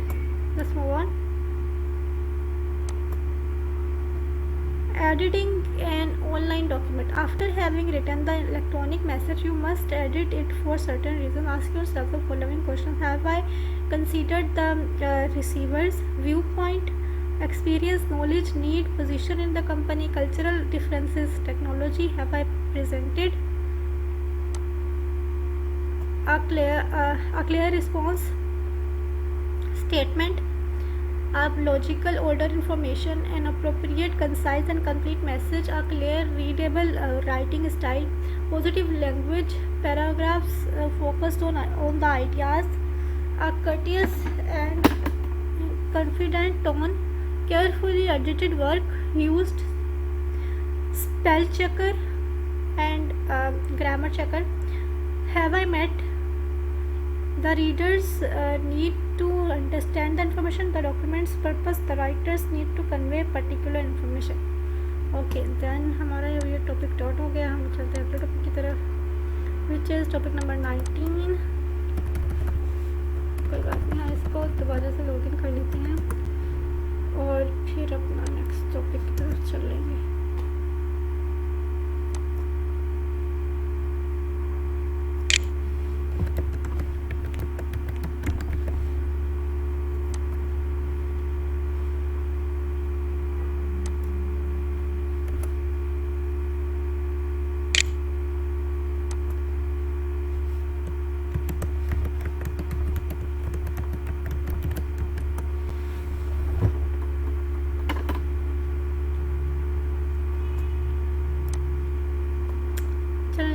let's move on. Editing an online document. After having written the electronic message, you must edit it for certain reasons. Ask yourself the following questions: have I considered the receiver's viewpoint, experience, knowledge, need, position in the company, cultural differences, technology? Have I presented a clear response statement, a logical order information, an appropriate, concise and complete message, a clear, readable writing style, positive language, paragraphs focused on the ideas, a courteous and confident tone, carefully edited work, used spell checker and grammar checker? Have I met the readers need to understand the information, the document's purpose, the writers need to convey particular information? Okay, then हमारा ये topic dot हो गया. हम चलते हैं अगले topic की तरफ, विच इज़ टॉपिक नंबर 19. कोई बात नहीं, हाँ इसको दोबारा से लॉगिन कर लेते हैं और फिर अपना नेक्स्ट टॉपिक की तरफ चल लेंगे.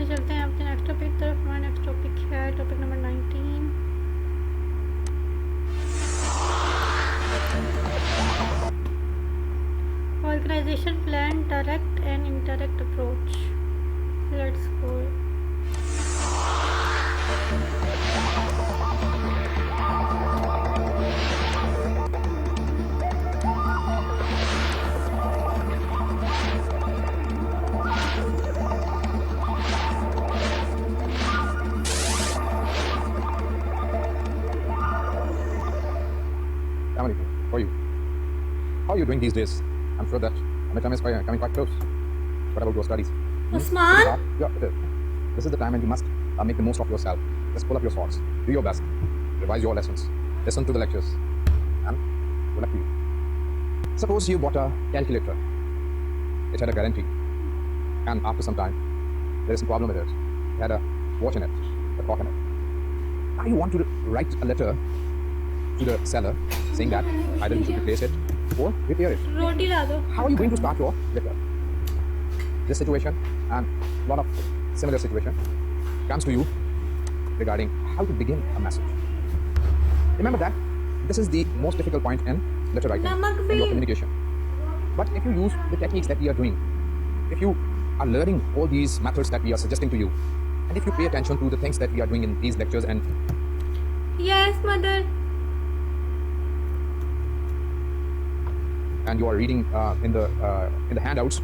चलते हैं अपने नेक्स्ट टॉपिक की तरफ. हमारा नेक्स्ट टॉपिक है topic number 19. Organisation plan, direct and indirect approach. Let's go. How are you? How are you doing these days? I'm sure that midterm is coming quite close. What about your studies? Usman? Yeah, it is. This is the time when you must make the most of yourself. Just pull up your thoughts. Do your best. Revise your lessons. Listen to the lectures. And good luck to you. Suppose you bought a calculator. It had a guarantee, and after some time, there is a problem with it. It had a watch in it, a clock in it. Now you want to write a letter to the seller saying that either you should replace it or repair it. रोटी ला दो. How are you going to start your letter? This situation and a lot of similar situation comes to you regarding how to begin a message. Remember that this is the most difficult point in letter writing Namak in your bhi. communication. But if you use the techniques that we are doing, if you are learning all these methods that we are suggesting to you, and if you pay attention to the things that we are doing in these lectures and Yes, mother. you are reading in the handouts,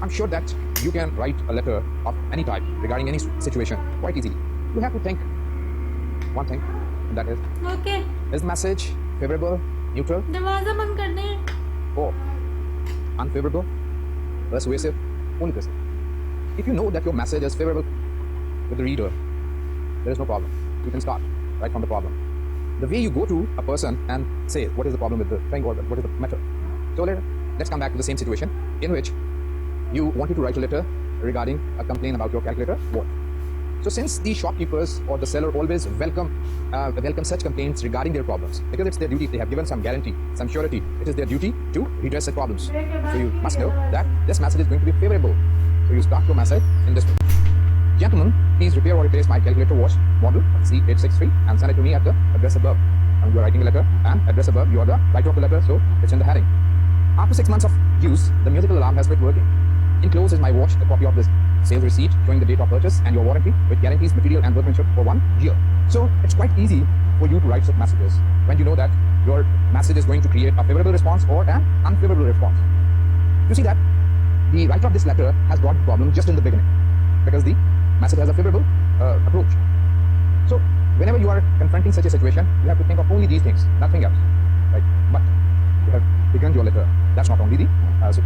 I'm sure that you can write a letter of any type regarding any situation quite easily. You have to think one thing, and that is Okay. the message favorable, neutral, दरवाजा बंद कर दें. or unfavorable, persuasive, only persuasive. If you know that your message is favorable with the reader, there is no problem. You can start right from the problem. The way you go to a person and say what is the problem with the thing or what is the matter. So let's come back to the same situation in which you wanted to write a letter regarding a complaint about your calculator watch. So since the shopkeepers or the seller always welcome such complaints regarding their problems, because it's their duty, they have given some guarantee, some surety, it is their duty to redress such problems. So you must know that this message is going to be favorable. So you start your message in this way. Gentlemen, please repair or replace my calculator watch model C863 and send it to me at the address above. And you are writing a letter and address above, you are the writer of the letter, so it's in the heading. After 6 months of use, the musical alarm has quit working. Enclosed is my watch, a copy of this sales receipt showing the date of purchase and your warranty, which guarantees material and workmanship for 1 year. So it's quite easy for you to write such messages when you know that your message is going to create a favorable response or an unfavorable response. You see that the writer of this letter has got the problem just in the beginning because the message has a favorable approach. So whenever you are confronting such a situation, you have to think of only these things, nothing else. Right? But you have begun your letter. That's not only the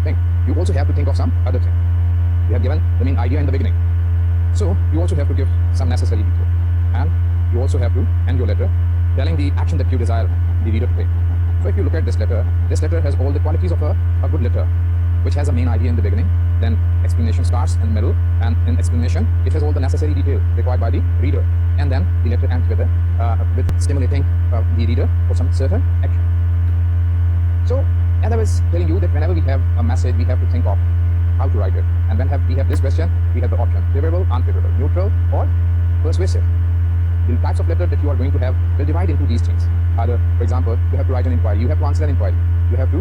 thing. You also have to think of some other thing. You have given the main idea in the beginning. So you also have to give some necessary detail. And you also have to end your letter telling the action that you desire the reader to take. So if you look at this letter has all the qualities of a good letter, which has a main idea in the beginning, then explanation starts in the middle, and in explanation, it has all the necessary detail required by the reader. And then the letter ends with stimulating the reader for some certain action. So, as I was telling you that whenever we have a message, we have to think of how to write it. And when we have this question, we have the option favorable, unfavorable, neutral, or persuasive. The types of letter that you are going to have will divide into these things. Either, for example, you have to write an inquiry, you have to answer an inquiry, you have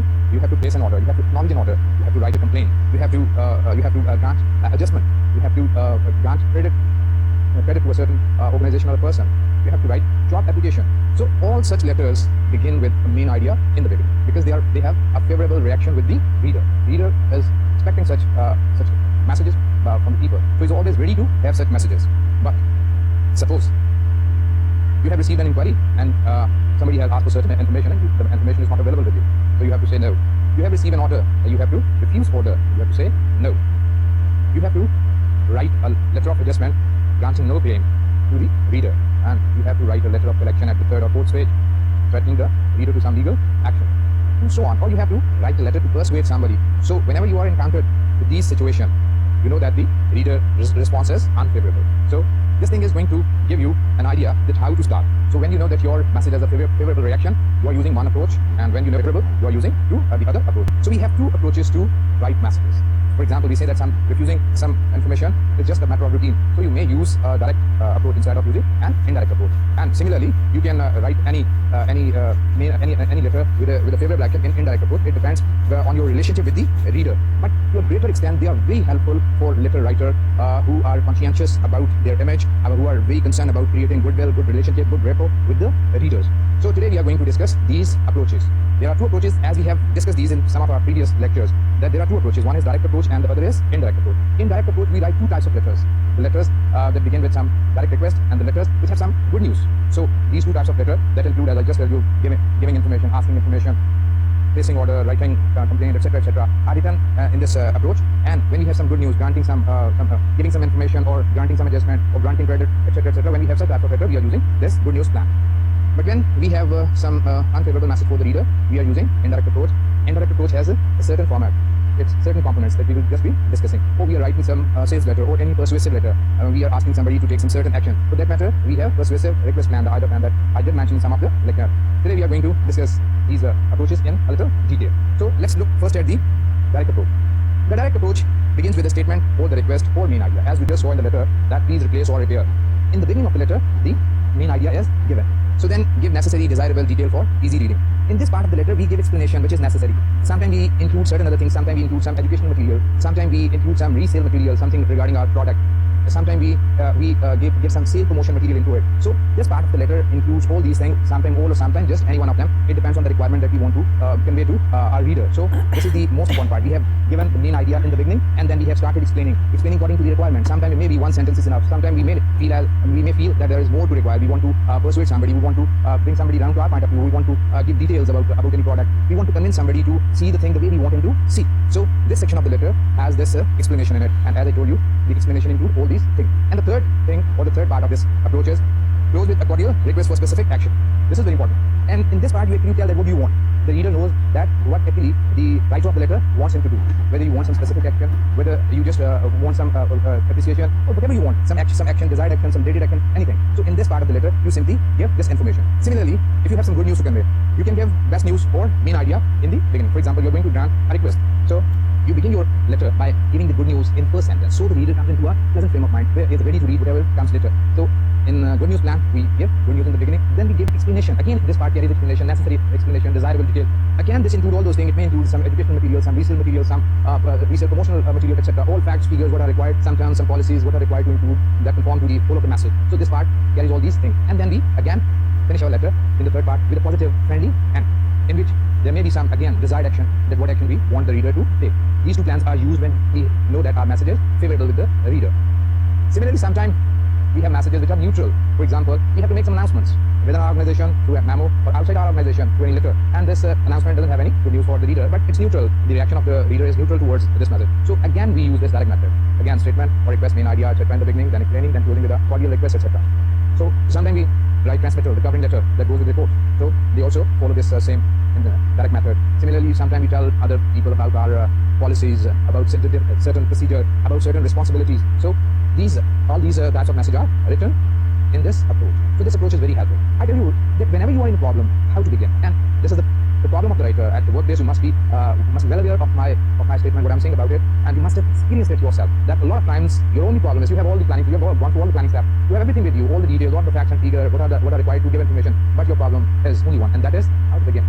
to place an order, you have to acknowledge an order, you have to write a complaint, you have to grant adjustment, you have to grant credit to a certain organization or a person, you have to write job application. So all such letters begin with a main idea in the beginning because they have a favorable reaction with the reader. Reader is expecting such messages from the people, so he's always ready to have such messages. But suppose you have received an inquiry and somebody has asked for certain information and the information is not available with you, so you have to say no. You have received an order, you have to refuse order, you have to say no. You have to write a letter of adjustment granting no claim to the reader, and you have to write a letter of collection at the 3rd or 4th stage threatening the reader to some legal action, and so on. Or you have to write a letter to persuade somebody. So whenever you are encountered with these situations, you know that the reader response is unfavorable. So this thing is going to give you an idea that how to start. So when you know that your message has a favorable reaction, you are using one approach, and when you know favorable, you are using the other approach. So we have two approaches to write messages. For example, we say that refusing some information is just a matter of routine. So you may use a direct approach instead of using an indirect approach. And similarly, you can write any letter with a favorable action in indirect approach. It depends on your relationship with the reader. But to a greater extent, they are very helpful for letter writer who are conscientious about their image, who are very concerned about creating goodwill, good relationship, good rapport with the readers. So today we are going to discuss these approaches. There are two approaches, as we have discussed these in some of our previous lectures, that there are two approaches. One is direct approach and the other is indirect approach. In direct approach, we write two types of letters. The letters that begin with some direct request and the letters which have some good news. So these two types of letter that include, as I just told you, giving information, asking information, placing order, writing complaint, etc., are written in this approach. And when we have some good news, granting giving some information or granting some adjustment or granting credit, etc., when we have such type of letter, we are using this good news plan. But when we have some unfavorable message for the reader, we are using indirect approach. Indirect approach has a certain format. It's certain components that we will just be discussing. Or we are writing some sales letter or any persuasive letter. We are asking somebody to take some certain action. For that matter, we have persuasive request plan, the IDA plan that I did mention in some of the lecture. Today we are going to discuss these approaches in a little detail. So let's look first at the direct approach. The direct approach begins with a statement or the request or main idea. As we just saw in the letter, that please replace or repair. In the beginning of the letter, the main idea is given. So then give necessary desirable detail for easy reading. In this part of the letter, we give explanation which is necessary. Sometimes we include certain other things. Sometimes we include some educational material. Sometimes we include some resale material, something regarding our product. Sometimes we give some sale promotion material into it. So this part of the letter includes all these things, sometimes all or sometimes just any one of them. It depends on the requirement that we want to convey to our reader. So this is the most important part. We have given the main idea in the beginning, and then we have started explaining according to the requirement. Sometimes maybe one sentence is enough. Sometimes we may feel that there is more to require. We want to persuade somebody. We want to bring somebody down to our point of view. We want to give details about any product. We want to convince somebody to see the thing the way we want him to see. So this section of the letter has this explanation in it, and as I told you, the explanation includes all these things. And the third thing, or the third part of this approach is close with a cordial request for specific action. This is very important. And in this part, you actually tell that what do you want. The reader knows that what actually the writer of the letter wants him to do. Whether you want some specific action, whether you just want some appreciation, or whatever you want, some action, desired action, some dated action, anything. So in this part of the letter, you simply give this information. Similarly, if you have some good news to convey, you can give best news or main idea in the beginning. For example, you're going to grant a request. So you begin your letter by giving the good news in first sentence, so the reader comes into a pleasant frame of mind where he is ready to read whatever comes later. So in good news plan, we give good news in the beginning, then we give explanation. Again, this part carries explanation, necessary explanation, desirable detail. Again, this includes all those things. It may include some educational material, some resale material, some resale promotional material, etc. All facts, figures, what are required, some terms, some policies, what are required to include that conform to the whole of the message. So this part carries all these things. And then we again finish our letter in the third part with a positive, friendly end, in which there may be some, again, desired action, that what action we want the reader to take. These two plans are used when we know that our message is favorable with the reader. Similarly, sometimes we have messages which are neutral. For example, we have to make some announcements within our organization through a memo, or outside our organization through any letter. And this announcement doesn't have any good news for the reader, but it's neutral. The reaction of the reader is neutral towards this message. So again, we use this direct method. Again, statement or request, main idea, etc. in the beginning, then explaining, then closing with a cordial request, etc. So sometimes we write transmitter, the covering letter that goes with the report. So they also follow this same in the direct method. Similarly, sometimes we tell other people about our policies, about certain procedure, about certain responsibilities. So all these types of messages are written in this approach. So this approach is very helpful. I tell you that whenever you are in a problem, how to begin. And this is the problem of the writer. At the workplace, you must be well aware of my statement, what I'm saying about it, and you must have experienced it yourself. That a lot of times your only problem is you have all the planning, you have gone through all the planning steps, you have everything with you, all the details, all the facts and figures, what are required to give information, but your problem is only one, and that is how to begin.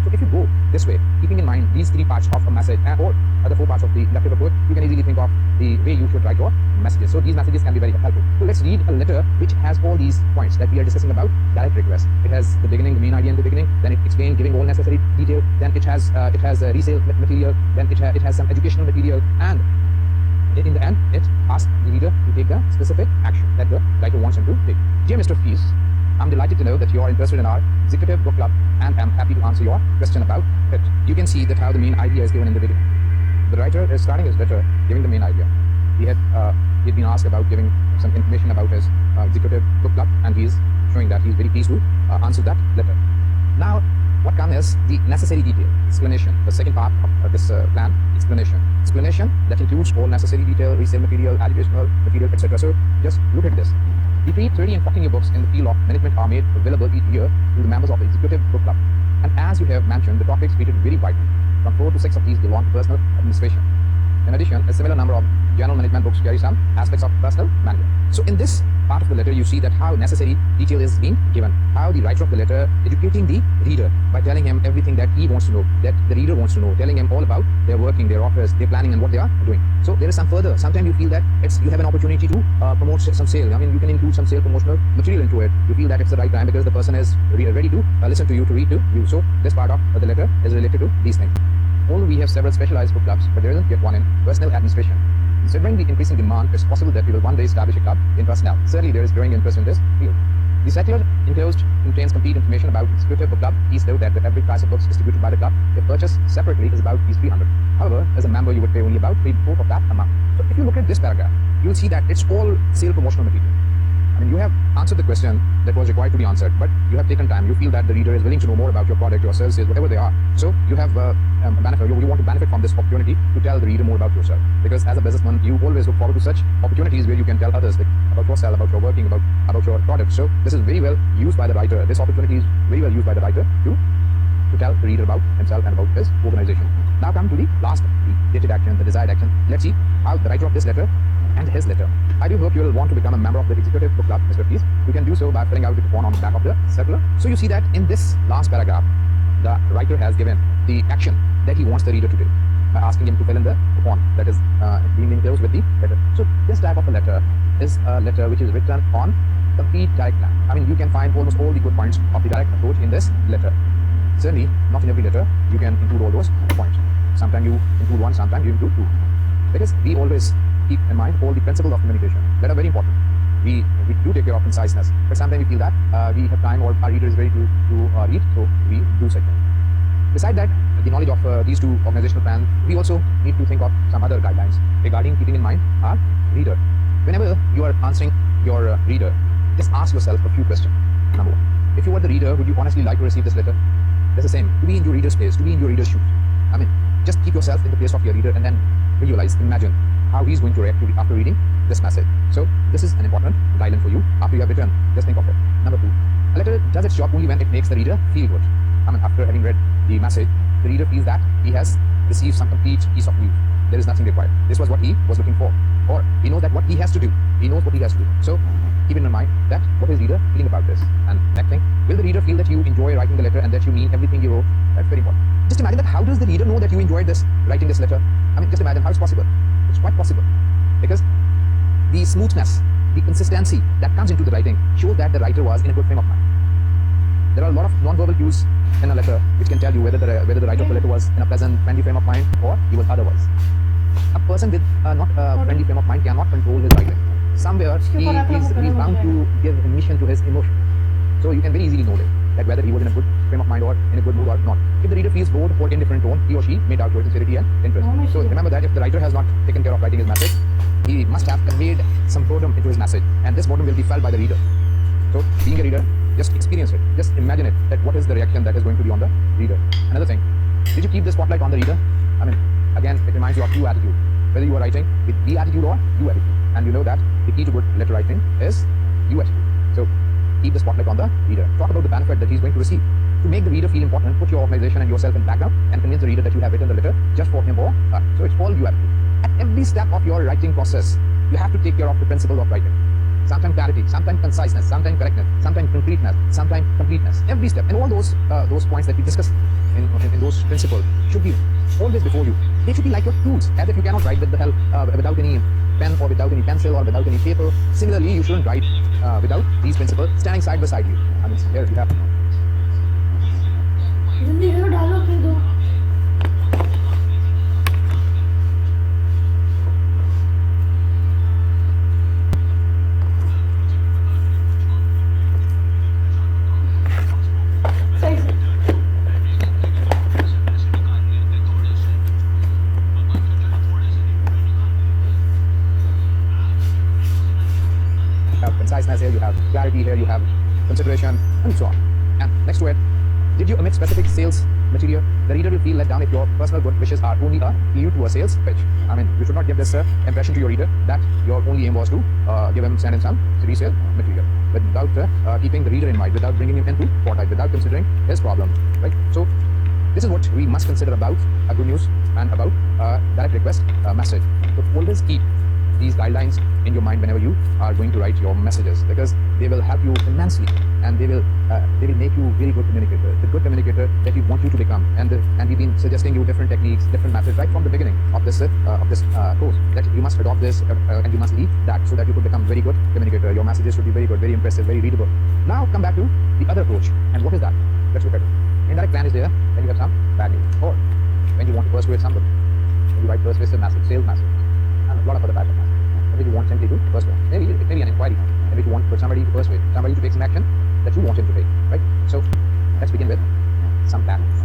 So if you go this way, keeping in mind these three parts of a message or other four parts of the inductive approach, you can easily think of the way you should write your messages. So these messages can be very helpful. So let's read a letter which has all these points that we are discussing about direct request. It has the beginning, the main idea in the beginning, then it explains, giving all necessary detail, then it has resale material, then it has some educational material, and in the end, it asks the reader to take the specific action that the writer wants him to take. Dear Mr. Fees, I'm delighted to know that you are interested in our executive book club, and I'm happy to answer your question about it. You can see that how the main idea is given in the beginning. The writer is starting his letter giving the main idea. He had been asked about giving some information about his executive book club, and he is showing that he is very pleased to answer that letter. Now, what comes is the necessary detail, explanation. The second part of this plan, explanation. Explanation that includes all necessary detail, resale material, educational material, etc. So just look at this. Between 30 and 40 new books in the field of management are made available each year to the members of the Executive Book Club. And as you have mentioned, the topics treated very widely. From 4 to 6 of these belong to personal administration. In addition, a similar number of general management books carry some aspects of personal management. So in this part of the letter, you see that how necessary detail is being given, how the writer of the letter educating the reader by telling him everything that he wants to know, that the reader wants to know, telling him all about their working, their office, their planning, and what they are doing. So there is some further. Sometimes you feel that you have an opportunity to promote some sale. I mean, you can include some sale promotional material into it. You feel that it's the right time because the person is ready to listen to you, to read to you. So this part of the letter is related to these things. Although we have several specialized book clubs, but there isn't yet one in personal administration. Considering the increasing demand, it's possible that we will one day establish a club in personnel. Certainly, there is growing interest in this field. The circular enclosed contains complete information about the Executive Book Club. Please note that the average price of books distributed by the club, if purchased separately, is about $300. However, as a member, you would pay only about 3/4 of that amount. So if you look at this paragraph, you will see that it's all sale promotional material. I mean, you have answered the question that was required to be answered, but you have taken time. You feel that the reader is willing to know more about your product, your services, whatever they are. So you have you want to benefit from this opportunity to tell the reader more about yourself. Because as a businessman, you always look forward to such opportunities where you can tell others about yourself, about your working, about your product. So this is very well used by the writer. This opportunity is very well used by the writer to tell the reader about himself and about his organization. Now come to the last, the dated action, the desired action. Let's see how the writer of this letter and his letter. I do hope you will want to become a member of the Executive Book Club, Mr. Please. You can do so by filling out the coupon on the back of the circular. So you see that in this last paragraph, the writer has given the action that he wants the reader to do by asking him to fill in the coupon that is being enclosed with the letter. So this type of a letter is a letter which is written on complete direct plan. I mean, you can find almost all the good points of the direct approach in this letter. Certainly, not in every letter you can include all those points. Sometimes you include one, sometimes you include two. Because we always keep in mind all the principles of communication that are very important. We do take care of conciseness, but sometimes we feel that we have time or our reader is ready to read, so we do such things. Beside that, the knowledge of these two organizational plans, we also need to think of some other guidelines regarding keeping in mind our reader. Whenever you are answering your reader, just ask yourself a few questions. Number one, if you were the reader, would you honestly like to receive this letter? That's the same, to be in your reader's place, to be in your reader's shoes. I mean, just keep yourself in the place of your reader and then visualize, imagine how he's going to react after reading this message. So this is an important guideline for you after you have written. Just think of it. Number two, a letter does its job only when it makes the reader feel good. I mean, after having read the message, the reader feels that he has received some complete piece of news. There is nothing required. This was what he was looking for. Or he knows that what he has to do. He knows what he has to do. So keep in mind that what is reader feeling about this. And next thing, will the reader feel that you enjoy writing the letter and that you mean everything you wrote? That's very important. Just imagine that how does the reader know that you enjoyed writing this letter? I mean, just imagine how it's possible. It's quite possible. Because the smoothness, the consistency that comes into the writing shows that the writer was in a good frame of mind. There are a lot of non-verbal cues in a letter which can tell you whether the writer of the letter was in a pleasant, friendly frame of mind or he was otherwise. A person with not a friendly frame of mind cannot control his writing. Somewhere he's bound to give emission to his emotion. So you can very easily know that whether he was in a good frame of mind or in a good mood or not. If the reader feels bored or indifferent tone, he or she may doubt your sincerity and interest. So remember that if the writer has not taken care of writing his message, he must have conveyed some boredom into his message, and this boredom will be felt by the reader. So being a reader, just experience it, just imagine it, that what is the reaction that is going to be on the reader. Another thing, did you keep the spotlight on the reader? I mean, again, it reminds you of you attitude, whether you are writing with the attitude or you attitude. And you know that the key to good letter writing is you attitude. So keep the spotlight on the reader. Talk about the benefit that he's going to receive. To make the reader feel important, put your organization and yourself in the background and convince the reader that you have written the letter just for him or her. So it's all you attitude. At every step of your writing process, you have to take care of the principle of writing. Sometimes clarity, sometimes conciseness, sometimes correctness, sometimes concreteness, sometimes completeness. Every step, and all those points that we discussed in those principles should be always before you. They should be like your tools, as if you cannot write with the help without any pen or without any pencil or without any paper. Similarly, you shouldn't write without these principles standing side by side you. I mean, here you have. Conciseness, here you have clarity, here you have consideration, and so on. And next to it, did you omit specific sales material? The reader will feel let down if your personal good wishes are only a clue to a sales pitch. I mean, you should not give this impression to your reader that your only aim was to send him some resale material without keeping the reader in mind, without bringing him into spotlight, without considering his problem, right? So this is what we must consider about a good news and about a direct request message. So always keep these guidelines in your mind whenever you are going to write your messages, because they will help you immensely and they will make you very good communicator, the good communicator that we want you to become. And we've been suggesting you different techniques, different methods right from the beginning of this course, that you must adopt this and you must lead that so that you could become very good communicator. Your messages should be very good, very impressive, very readable. Now come back to the other approach. And what is that? Let's look at it. Indirect plan is there when you have some bad news, or when you want to persuade somebody, when you write persuasive message, sales message, and a lot of other types of messages. Maybe you want simply to persuade. Maybe it may be an inquiry. Maybe you want for somebody to persuade, somebody to take some action that you want him to take, right? So let's begin with some bad news.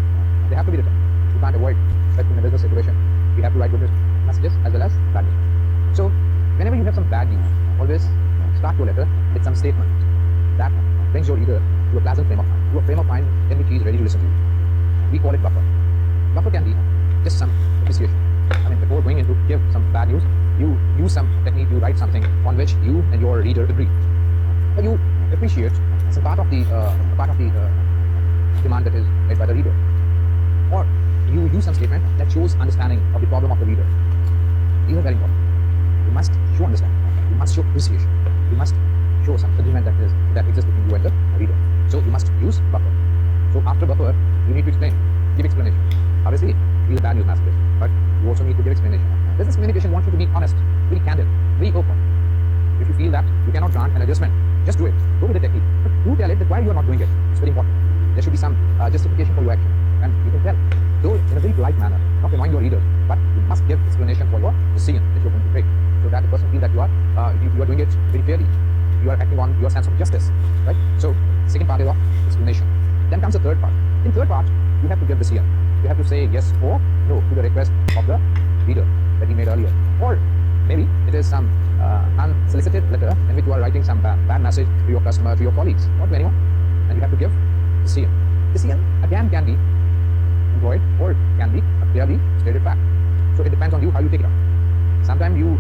They have to be written. You can't avoid, especially in a business situation. You have to write good messages as well as bad news. So whenever you have some bad news, always start your letter with some statement that brings your reader to a pleasant frame of mind, to a frame of mind in which he is ready to listen to you. We call it buffer. Buffer can be just some appreciation. I mean, before going into give some bad news, you use some technique, you write something on which you and your reader agree. Or you appreciate some part of the demand that is made by the reader. Or you use some statement that shows understanding of the problem of the reader. These are very important. You must show understanding. You must show appreciation. You must show some agreement that exists between you and the reader. So you must use buffer. So after buffer, you need to explain, give explanation. Obviously, these are bad news messages, but you also need to give explanation. Business communication wants you to be honest, very candid, very open. If you feel that you cannot grant an adjustment, just do it. Go with the technique. But do tell it that why you are not doing it. It's very important. There should be some justification for your action. And you can tell, though in a very polite manner, not annoying your readers, but you must give explanation for your decision that you're going to take, so that the person feels that you are doing it very fairly. You are acting on your sense of justice, right? So second part is of explanation. Then comes the third part. In third part, you have to give decision. You have to say yes or no to the request of the reader that he made earlier. Or maybe it is some unsolicited letter in which you are writing some bad message to your customer, to your colleagues, or to anyone, and you have to give decision. Decision again can be employed or can be a clearly stated fact. So it depends on you how you take it up. Sometimes you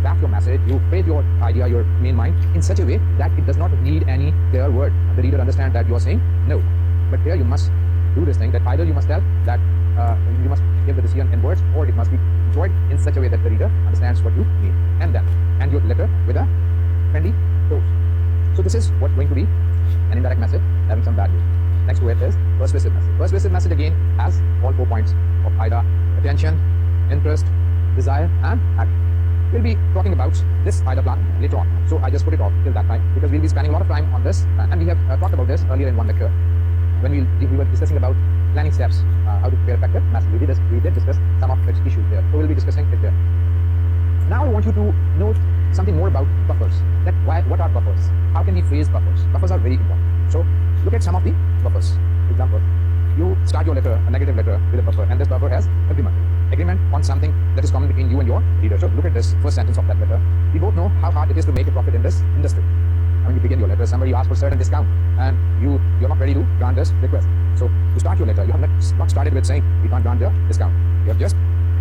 craft your message, you phrase your idea, your main mind in such a way that it does not need any clear word. The reader understands that you are saying no. But here you must do this thing that either you must tell that you must give the decision in words, or it must be employed in such a way that the reader understands what you mean. And then end your letter with a friendly close. So this is what's going to be an indirect message having some value. Next to it is persuasive message. Persuasive message again has all 4 points of either attention, interest, desire, and action. We'll be talking about this either plan later on. So I just put it off till that time because we'll be spending a lot of time on this, and we have talked about this earlier in one lecture when we were discussing about planning steps, how to prepare effective message. We did discuss some of its issues there. So we'll be discussing it there. Now I want you to note something more about buffers. What are buffers? How can we phrase buffers? Buffers are very important. So look at some of the buffers. For example, you start your letter, a negative letter, with a buffer, and this buffer has agreement on something that is common between you and your reader. So look at this first sentence of that letter. We both know how hard it is to make a profit in this industry. When you begin your letter, somebody asks for a certain discount, and you're not ready to grant this request. So you start your letter. You have not started with saying we can't grant the discount. You have just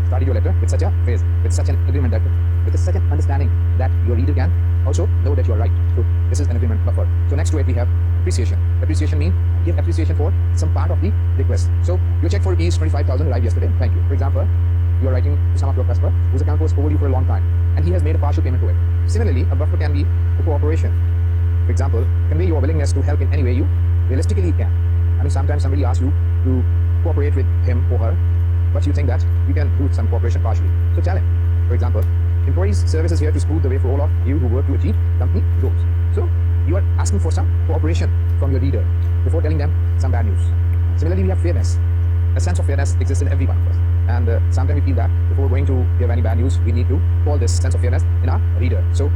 started your letter with such a phrase, with such an agreement, that with such an understanding that your reader can also know that you are right. So this is an agreement buffer. So next to it we have appreciation. Appreciation means give appreciation for some part of the request. So your check for rupees 25,000 arrived yesterday. Thank you. For example, you are writing to some of your customer whose account was overdue for a long time, and he has made a partial payment to it. Similarly, a buffer can be a cooperation. For example, convey your willingness to help in any way you realistically can. I mean, sometimes somebody asks you to cooperate with him or her, but you think that you can do some cooperation partially. So tell him. For example, employees' service is here to smooth the way for all of you who work to achieve company goals. So you are asking for some cooperation from your leader before telling them some bad news. Similarly, we have fairness. A sense of fairness exists in every one of us. And sometimes we feel that before going to give any bad news, we need to call this sense of fairness in our reader. So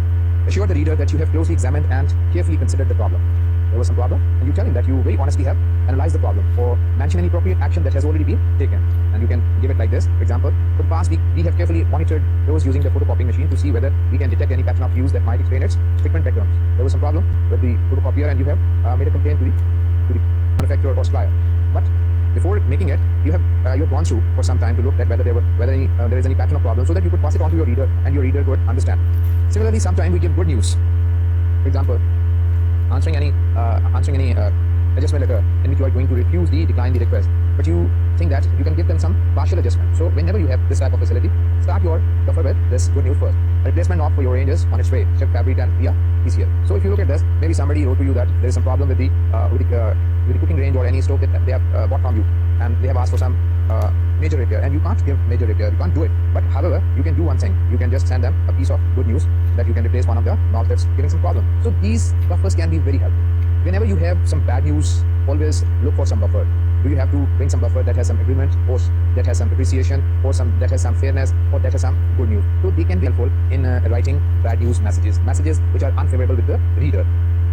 assure the reader that you have closely examined and carefully considered the problem. There was some problem, and you tell him that you very honestly have analyzed the problem, or mention any appropriate action that has already been taken. And you can give it like this. For example, for the past week, we have carefully monitored those using the photocopying machine to see whether we can detect any pattern of use that might explain its frequent breakdowns. There was some problem with the photocopier, and you have made a complaint to the manufacturer or supplier. But before making it, you have gone through for some time to look at whether there is any pattern of problem, so that you could pass it on to your reader, and your reader could understand. Similarly, sometimes we give good news. For example, answering any adjustment letter in which you are going to decline the request, but you think that you can give them some partial adjustment. So whenever you have this type of facility, start your buffer with this good news first. A replacement knob for your range is on its way. Check fabric and via PCL. So if you look at this, maybe somebody wrote to you that there is some problem with the cooking range or any stove that they have bought from you, and they have asked for some major repair, and you can't give major repair, you can't do it. But however, you can do one thing. You can just send them a piece of good news that you can replace one of the knobs that's giving some problem. So these buffers can be very helpful. Whenever you have some bad news, always look for some buffer. Do you have to bring some buffer that has some agreement, or that has some appreciation, or that has some fairness, or that has some good news? So they can be helpful in writing bad news messages which are unfavorable with the reader.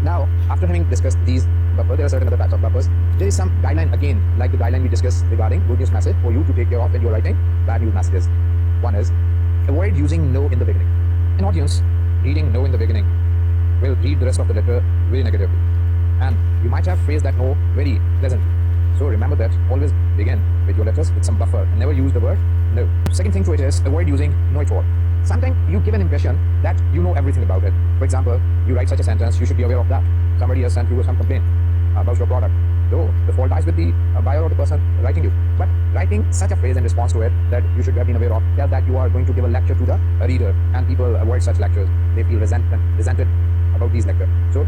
Now, after having discussed these buffers, there are certain other types of buffers. There is some guideline again, like the guideline we discussed regarding good news message for you to take care of when you are writing bad news messages. One is avoid using no in the beginning. An audience reading no in the beginning will read the rest of the letter very negatively. And you might have phrased that no very pleasantly. So remember that always begin with your letters with some buffer and never use the word no. Second thing to it is avoid using know it all. Sometimes you give an impression that you know everything about it. For example, you write such a sentence, you should be aware of that. Somebody has sent you some complaint about your product. Though the fault lies with the buyer or the person writing you. But writing such a phrase in response to it that you should have been aware of, tell that you are going to give a lecture to the reader, and people avoid such lectures. They feel resented about these lectures. So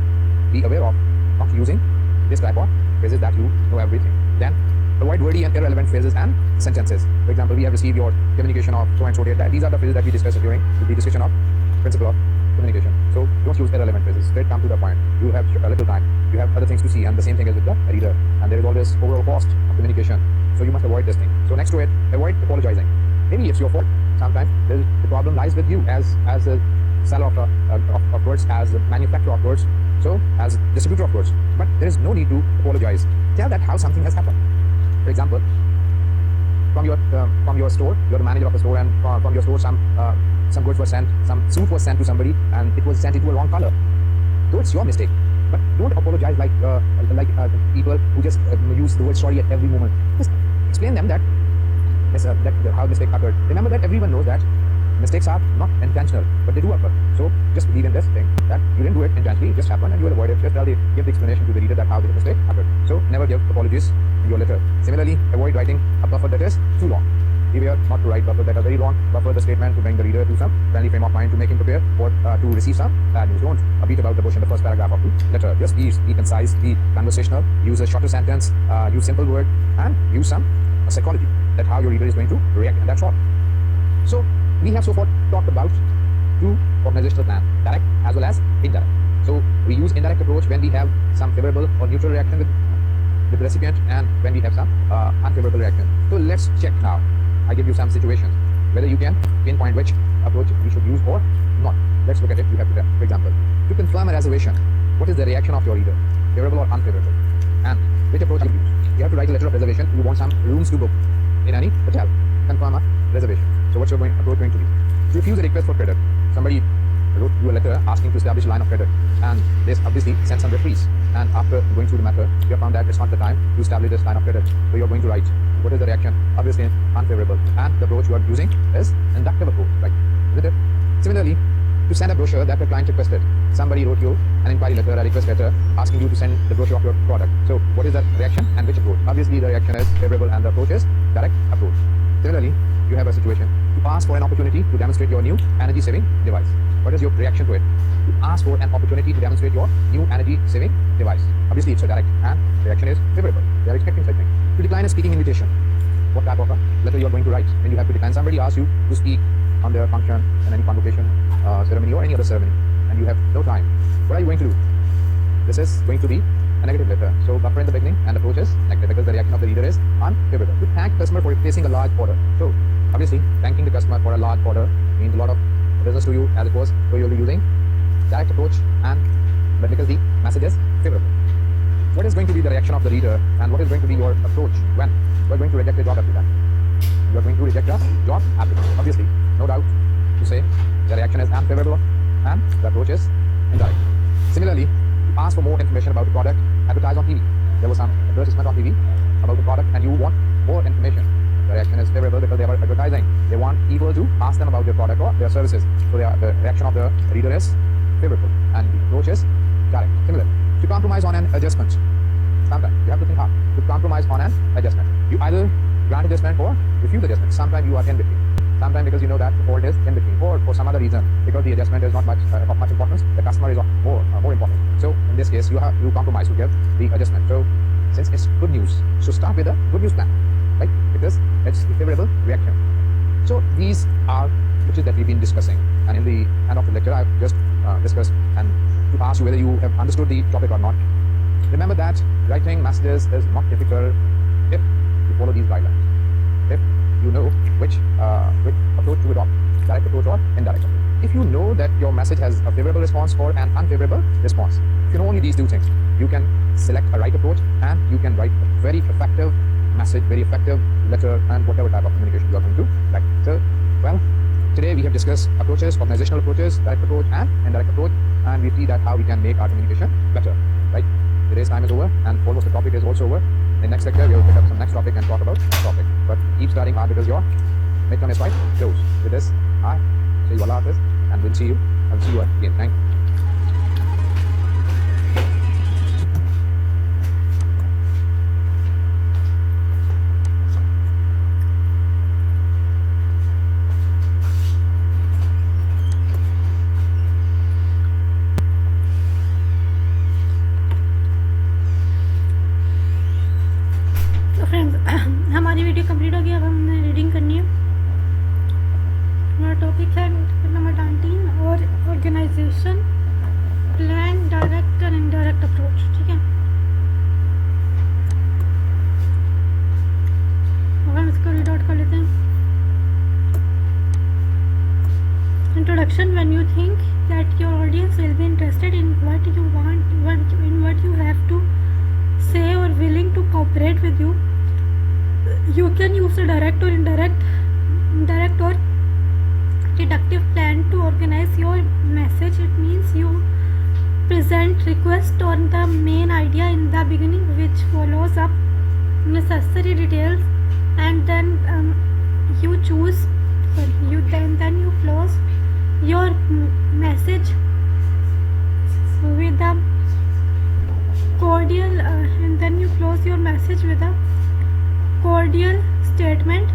be aware of not using this type of phrases that you know everything. Then avoid wordy and irrelevant phrases and sentences. For example, we have received your communication of so and so date. These are the phrases that we discussed during the discussion of principle of communication. So don't use irrelevant phrases. Straight come to the point. You have a little time. You have other things to see, and the same thing is with the reader. And there is always overall cost of communication. So you must avoid this thing. So next to it, avoid apologizing. Maybe it's your fault. Sometimes the problem lies with you as a seller of words, as a manufacturer of words, so as distributor of words. But there is no need to apologize. Tell that how something has happened. For example, from your store, you're the manager of the store, and from your store some goods were sent, some suit was sent to somebody, and it was sent into a wrong color. Though it's your mistake, but don't apologize like people who just use the word sorry at every moment. Just explain them that how mistake occurred. Remember that everyone knows that mistakes are not intentional, but they do occur. So just believe in this thing that you didn't do it intentionally, it just happened, and you will avoid it. Just give the explanation to the reader that how the mistake occurred. So never give apologies in your letter. Similarly, avoid writing a buffer that is too long. Beware not to write buffers that are very long. Buffer the statement to bring the reader to some friendly frame of mind to make him prepare or to receive some bad news. Don't beat about the bush in the first paragraph of the letter. Just be concise, be conversational, use a shorter sentence, use simple word, and use some psychology that how your reader is going to react, and that's all. So we have so far talked about two organizational plans, direct as well as indirect. So we use indirect approach when we have some favorable or neutral reaction with the recipient, and when we have some unfavorable reaction. So let's check now. I give you some situations whether you can pinpoint which approach you should use or not. Let's look at it. You have to, for example, to confirm a reservation, what is the reaction of your reader, favorable or unfavorable, and which approach you use. You have to write a letter of reservation. You want some rooms to book in any hotel. Confirm a reservation. So what's your approach going to be? To refuse a request for credit. Somebody wrote you a letter asking to establish a line of credit, and they obviously sent some referees. And after going through the matter, you have found that it's not the time to establish this line of credit. So you're going to write. What is the reaction? Obviously unfavorable. And the approach you are using is inductive approach, right? Isn't it? Similarly, to send a brochure that the client requested. Somebody wrote you an inquiry letter, a request letter, asking you to send the brochure of your product. So what is the reaction and which approach? Obviously the reaction is favorable and the approach is direct approach. Similarly, you have a situation to ask for an opportunity to demonstrate your new energy saving device. What is your reaction to it? To ask for an opportunity to demonstrate your new energy saving device. Obviously it's a direct, and the reaction is favorable. They are expecting something. To decline a speaking invitation. What type of a letter you are going to write when you have to decline? Somebody asks you to speak on their function, in any convocation, ceremony, or any other ceremony, and you have no time. What are you going to do? This is going to be a negative letter. So buffer in the beginning and approach is negative because the reaction of the reader is unfavorable. To thank the customer for placing a large order. So obviously thanking the customer for a large order means a lot of business to you as it was. So you'll be using direct approach, and but because the message is favorable. What is going to be the reaction of the reader, and what is going to be your approach when you are going to reject a job applicant? You are going to reject a job applicant. Obviously, no doubt to say the reaction is unfavorable and the approach is indirect. Similarly, you ask for more information about the product advertised on TV. There was some advertisement on TV about the product and you want more information. The reaction is favorable because they are advertising. They want people to ask them about their product or their services. So the reaction of the reader is favorable and the approach is direct. Similar. To compromise on an adjustment. Sometimes you have to think hard. To compromise on an adjustment. You either grant adjustment or refuse adjustment. Sometimes you are in between. Sometimes because you know that the fault is in between, or for some other reason because the adjustment is not much of much importance, the customer is of more important. So in this case, you compromise to give the adjustment. So since it's good news, so start with a good news plan, right? Because it's the favorable reaction. So these are which that we've been discussing, and in the end of the lecture, I've just discussed and to ask you whether you have understood the topic or not. Remember that writing messages is not difficult if you follow these guidelines. If you know which approach to adopt, direct approach or indirect approach. If you know that your message has a favorable response or an unfavorable response, if you know only these two things, you can select a right approach and you can write a very effective message, very effective letter, and whatever type of communication you are going to write. So, well, today we have discuss approaches, organizational approaches, direct approach and indirect approach, and we see that how we can make our communication better, right? Today's time is over and almost the topic is also over. In the next lecture, we will pick up some next topic and talk about that topic. But keep studying hard because your midterm is quite close. With this, I say you Allah Hafiz and we'll see you. I'll see you again. Thank you. हमारी video complete हो गई। अब हमने reading करनी है। हमारा topic है number 19 और organisation plan direct and indirect approach. ठीक है, अब हम इसको रीड आउट कर लेते हैं। Introduction: when you think that your audience will be interested in what you want, in what you have to say or willing to cooperate with you, you can use a direct or indirect or deductive plan to organize your message. It means you present request on the main idea in the beginning, which follows up necessary details, and then you choose then you close your message with a cordial and then you close your message with a cordial statement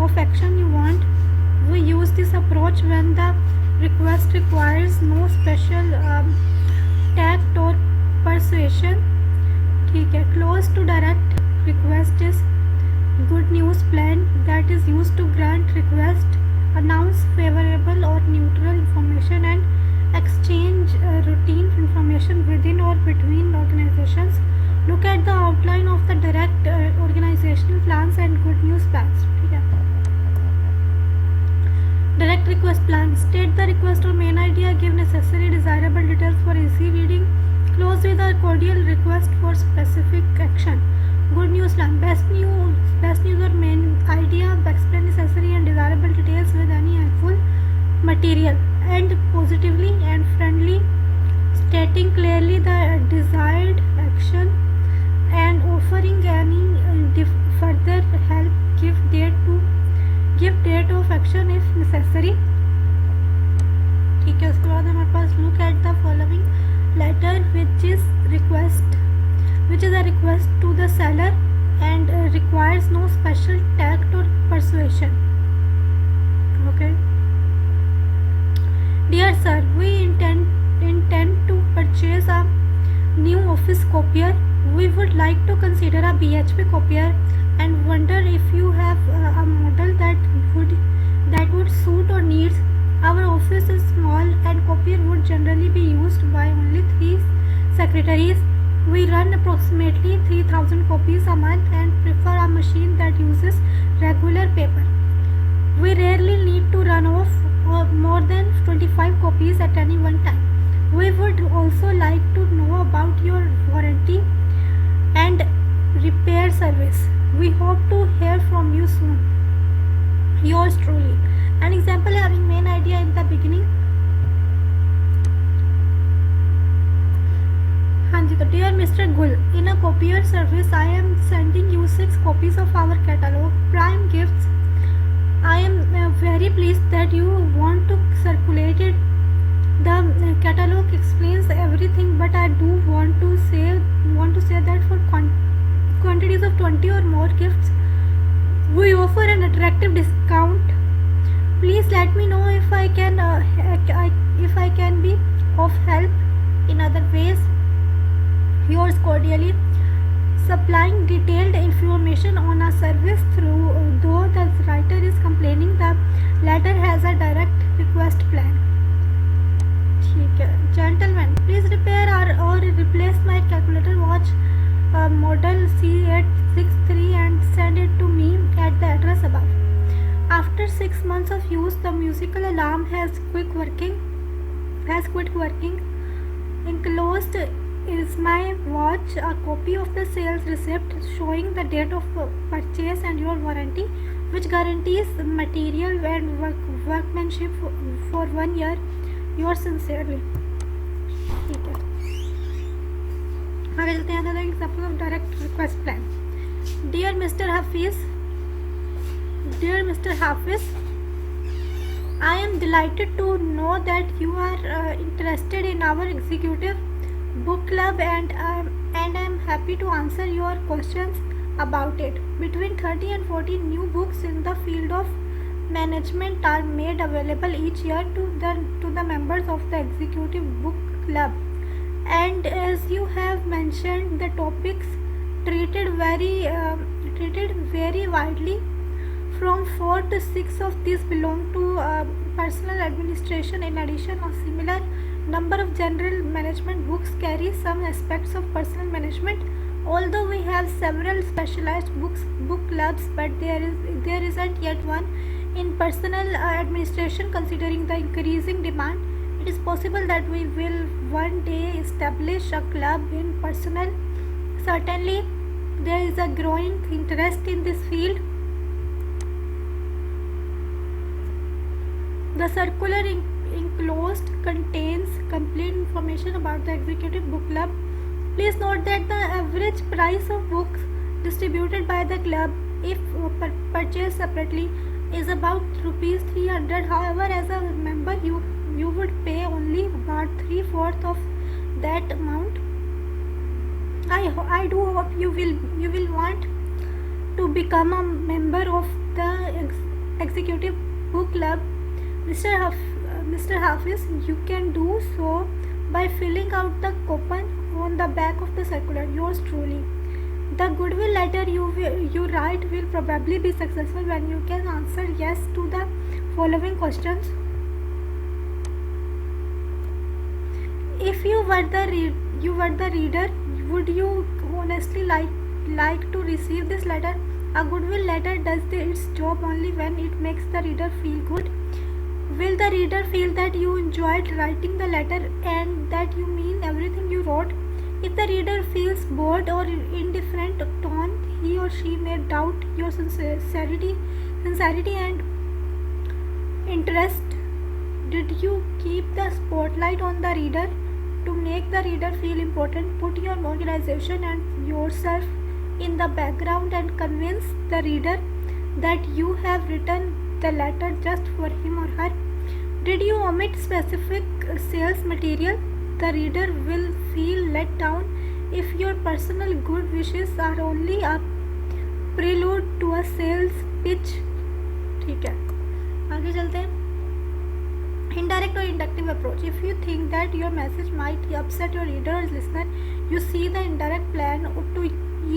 of action you want. We use this approach when the request requires no special tact or persuasion. ठीक है, close to direct request is good news plan that is used to grant request, announce favorable or neutral information, and exchange routine information within or between organizations. Look at the outline of the direct organizational plans and good news plans. ठीक है, direct request plan: state the request or main idea, give necessary desirable details for easy reading, close with a cordial request for specific action. Good news plan: best news or main idea, explain necessary and desirable details with any helpful material, and positively and friendly, stating clearly the desired action and offering any further help. Give date of action if necessary. ठीक है, उसके बाद हमारे पास look at the following letter which is a request to the seller and requires no special tact or persuasion. Okay. Dear sir, we intend to purchase a new office copier. We would like to consider a BHP copier and wonder if you have a model that would suit our needs. Our office is small and copier would generally be used by only 3 secretaries. We run approximately 3,000 copies a month and prefer a machine that uses regular paper. We rarely need to run off more than 25 copies at any one time. We would also like to know about your warranty and repair service. We hope to hear from you soon. Yours truly. An example having main idea in the beginning. हाँ जी, तो dear Mr. Gul, in a copier service I am sending you 6 copies of our catalog, prime gifts. I am very pleased that you want to circulate it. The catalog explains everything, but I do want to say that for quantities of 20 or more gifts, we offer an attractive discount. Please let me know if I can be of help in other ways. Yours cordially. Supplying detailed information on a service though the writer is complaining, the letter has a direct request plan. ठीक है, gentlemen, please repair or replace my calculator watch model C863 and send it to me at the address above. After 6 months of use, the musical alarm has quit working. Enclosed is my watch, a copy of the sales receipt showing the date of purchase and your warranty. which guarantees material and workmanship for 1 year. Yours sincerely. ठीक है, आगे चलते हैं. Another example of direct request plan. Dear Mr. Hafiz, I am delighted to know that you are interested in our executive book club, and I am happy to answer your questions about it. Between 30 and 40 new books in the field of management are made available each year to the members of the executive book club, and as you have mentioned, the topics treated very widely. From 4 to 6 of these belong to personal administration. In addition, a similar number of general management books carry some aspects of personal management. Although we have several specialized book clubs, but there isn't yet one in personal administration. Considering the increasing demand, it is possible that we will one day establish a club in personal. Certainly, there is a growing interest in this field. The circular enclosed contains complete information about the executive book club. Please note that the average price of books distributed by the club, if purchased separately, is about ₹300. However, as a member, you would pay only about 3/4 of that amount. I do hope you will want to become a member of the executive book club. Mr. Hafiz, you can do so by filling out the coupon on the back of the circular. Yours truly. The goodwill letter you write will probably be successful when you can answer yes to the following questions. If you were the reader, would you honestly like to receive this letter? A goodwill letter does its job only when it makes the reader feel good. Will the reader feel that you enjoyed writing the letter and that you mean everything you wrote? If the reader feels bored or indifferent tone, he or she may doubt your sincerity and interest. Did you keep the spotlight on the reader? To make the reader feel important, put your organization and yourself in the background and convince the reader that you have written the letter just for him or her. Did you omit specific sales material? The reader will feel let down if your personal good wishes are only a prelude to a sales pitch. ठीक है, आगे चलते हैं. Indirect or inductive approach. If you think that your message might upset your reader or listener, you see the indirect plan to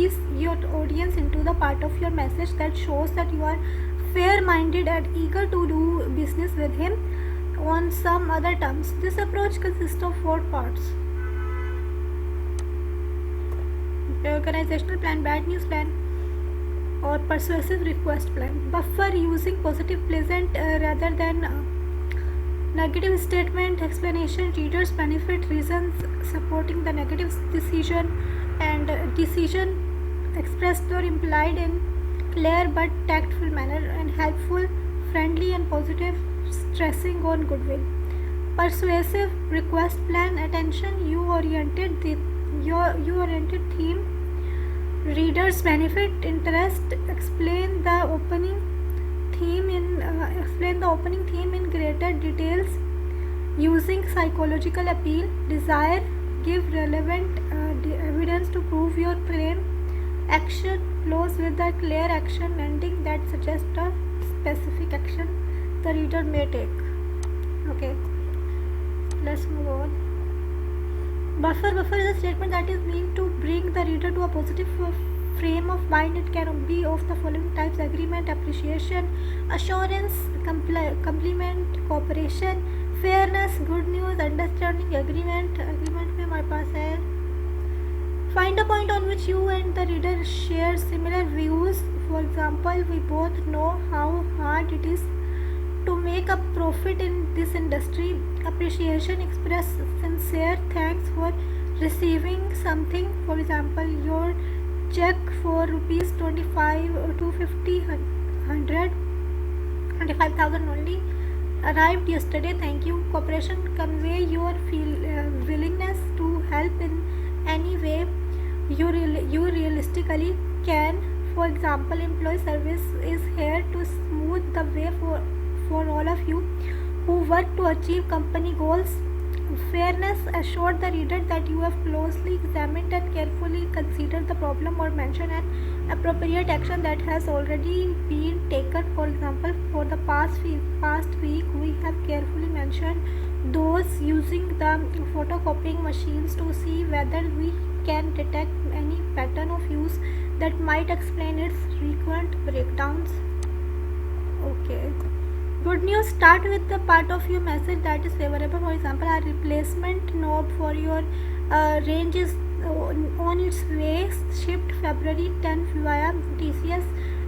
ease your audience into the part of your message that shows that you are fair-minded and eager to do business with him on some other terms. This approach consists of 4 parts: organizational plan, bad news plan, or persuasive request plan. Buffer using positive pleasant rather than negative statement, explanation, readers benefit, reasons supporting the negative decision, and decision expressed or implied in clear but tactful manner, and helpful, friendly and positive, stressing on goodwill. Persuasive request plan. Attention, you oriented theme, readers benefit, interest. Explain the opening theme in greater details using psychological appeal. Desire, give relevant evidence to prove your claim. Action, close with a clear action ending that suggests a specific action the reader may take. Okay, let's move on. Buffer is a statement that is meant to bring the reader to a positive frame of mind. It can be of the following types: agreement, appreciation, assurance, compliment, cooperation, fairness, good news, understanding. agreement में हमारे पास है find a point on which you and the reader share similar views. For example, we both know how hard it is to make a profit in this industry. Appreciation, express sincere thanks for receiving something. For example, your check for ₹25 or 250 125,000 only arrived yesterday. Thank you. Cooperation, convey your willingness to help in any way you realistically can. For example, employee service is here to smooth the way for all of you who work to achieve company goals. Fairness, assure the reader that you have closely examined and carefully considered the problem or mention an appropriate action that has already been taken. For example, for the past week we have carefully mentioned those using the photocopying machines to see whether we can detect any pattern of use that might explain its frequent breakdowns. Okay. Good news, start with the part of your message that is favorable. For example, our replacement knob for your range is on its way, shipped February 10 via TCS.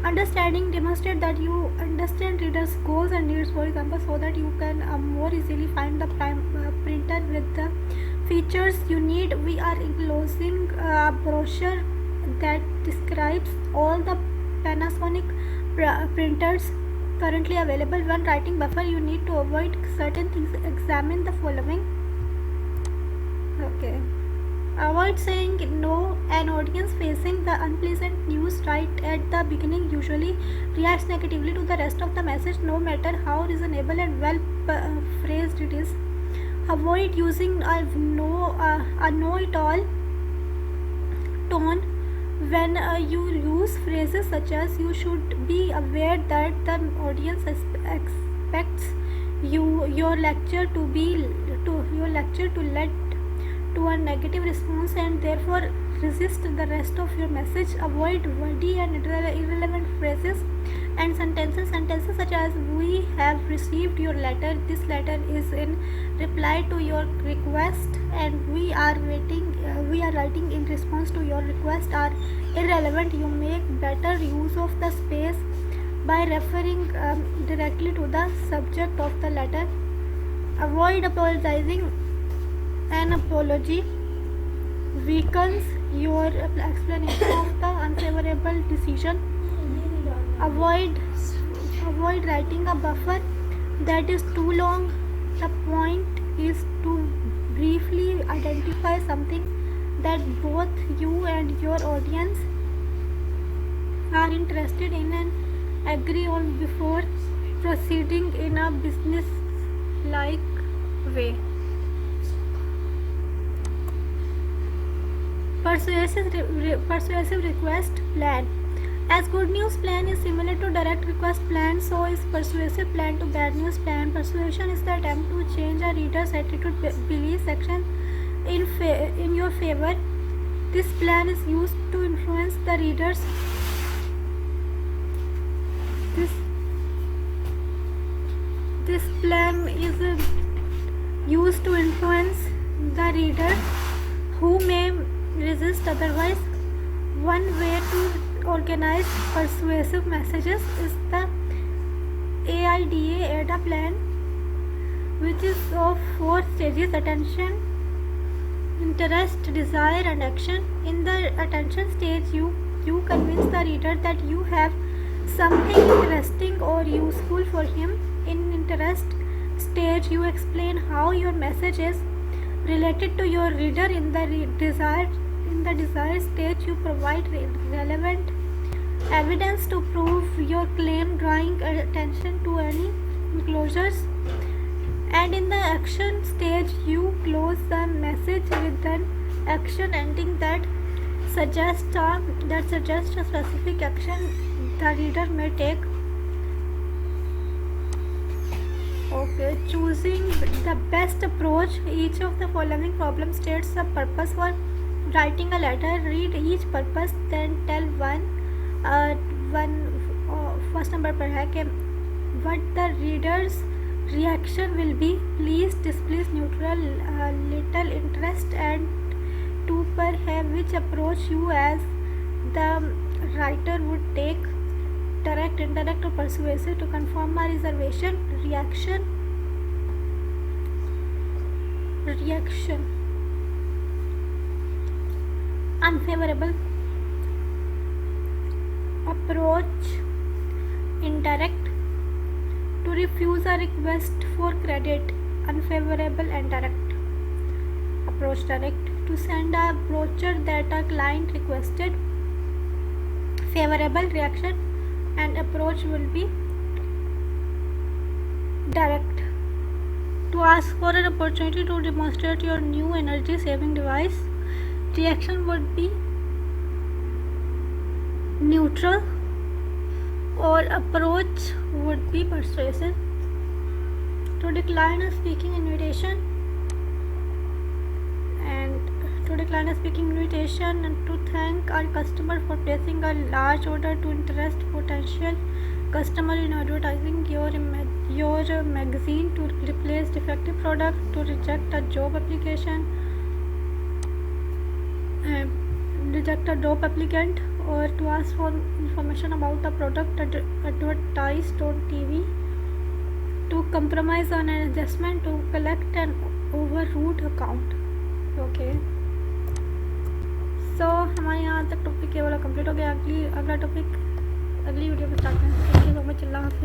Understanding, demonstrate that you understand readers' goals and needs, for example, so that you can more easily find the printer with the features you need. We are enclosing a brochure that describes all the Panasonic printers currently available. When writing buffer, you need to avoid certain things. Examine the following. Okay. Avoid saying no. An audience facing the unpleasant news right at the beginning usually reacts negatively to the rest of the message, no matter how reasonable and well phrased it is. Avoid using a know-it-all tone when you use phrases such as "you should be aware that the audience expects your lecture to lead to a negative response and therefore resist the rest of your message." Avoid wordy and irrelevant phrases and sentences such as "we have received your letter," "this letter is in reply to your request," and we are writing in response to your request" are irrelevant. You make better use of the space by referring directly to the subject of the letter. Avoid apologizing. An apology weakens your explanation of the unfavorable decision. Avoid writing a buffer that is too long. The point is to briefly identify something that both you and your audience are interested in and agree on before proceeding in a business-like way. Persuasive request plan. As good news plan is similar to direct request plan, so is persuasive plan to bad news plan. Persuasion is the attempt to change a reader's attitude, belief, action in your favor. This plan is used to influence the readers. This plan is used to influence the reader who may resist otherwise. One way to organize persuasive messages is the AIDA plan, which is of 4 stages: attention, interest, desire, and action. In the attention stage, you convince the reader that you have something interesting or useful for him. In interest stage, you explain how your message is related to your reader. In the desire stage, you provide relevant evidence to prove your claim, drawing attention to any enclosures. And in the action stage, you close the message with an action ending that suggests a specific action the reader may take. Okay, choosing the best approach. Each of the following problem states a purpose for writing a letter. Read each purpose, then tell first number पर है कि what the reader's reaction will be. Please, displease, neutral, little interest, and 2 पर है which approach you as the writer would take, direct, indirect, or persuasive, to confirm my reservation. Reaction unfavorable approach. indirect, to refuse a request for credit, unfavorable and direct. Approach direct, to send a brochure that a client requested, favorable reaction, and approach will be direct. To ask for an opportunity to demonstrate your new energy saving device, reaction would be neutral, or approach would be persuasive. To decline a speaking invitation and to thank our customer for placing a large order, to interest potential customer in advertising your magazine, to replace defective product, to reject a job applicant, or to ask for information about a product advertised on TV, to compromise on an adjustment, to collect an overruled account. Okay so हमारे यहाँ तक topic ये वाला complete हो गया। अगला topic अगली video में स्टार्ट करें। Thank you so much. Allah हाफिज़।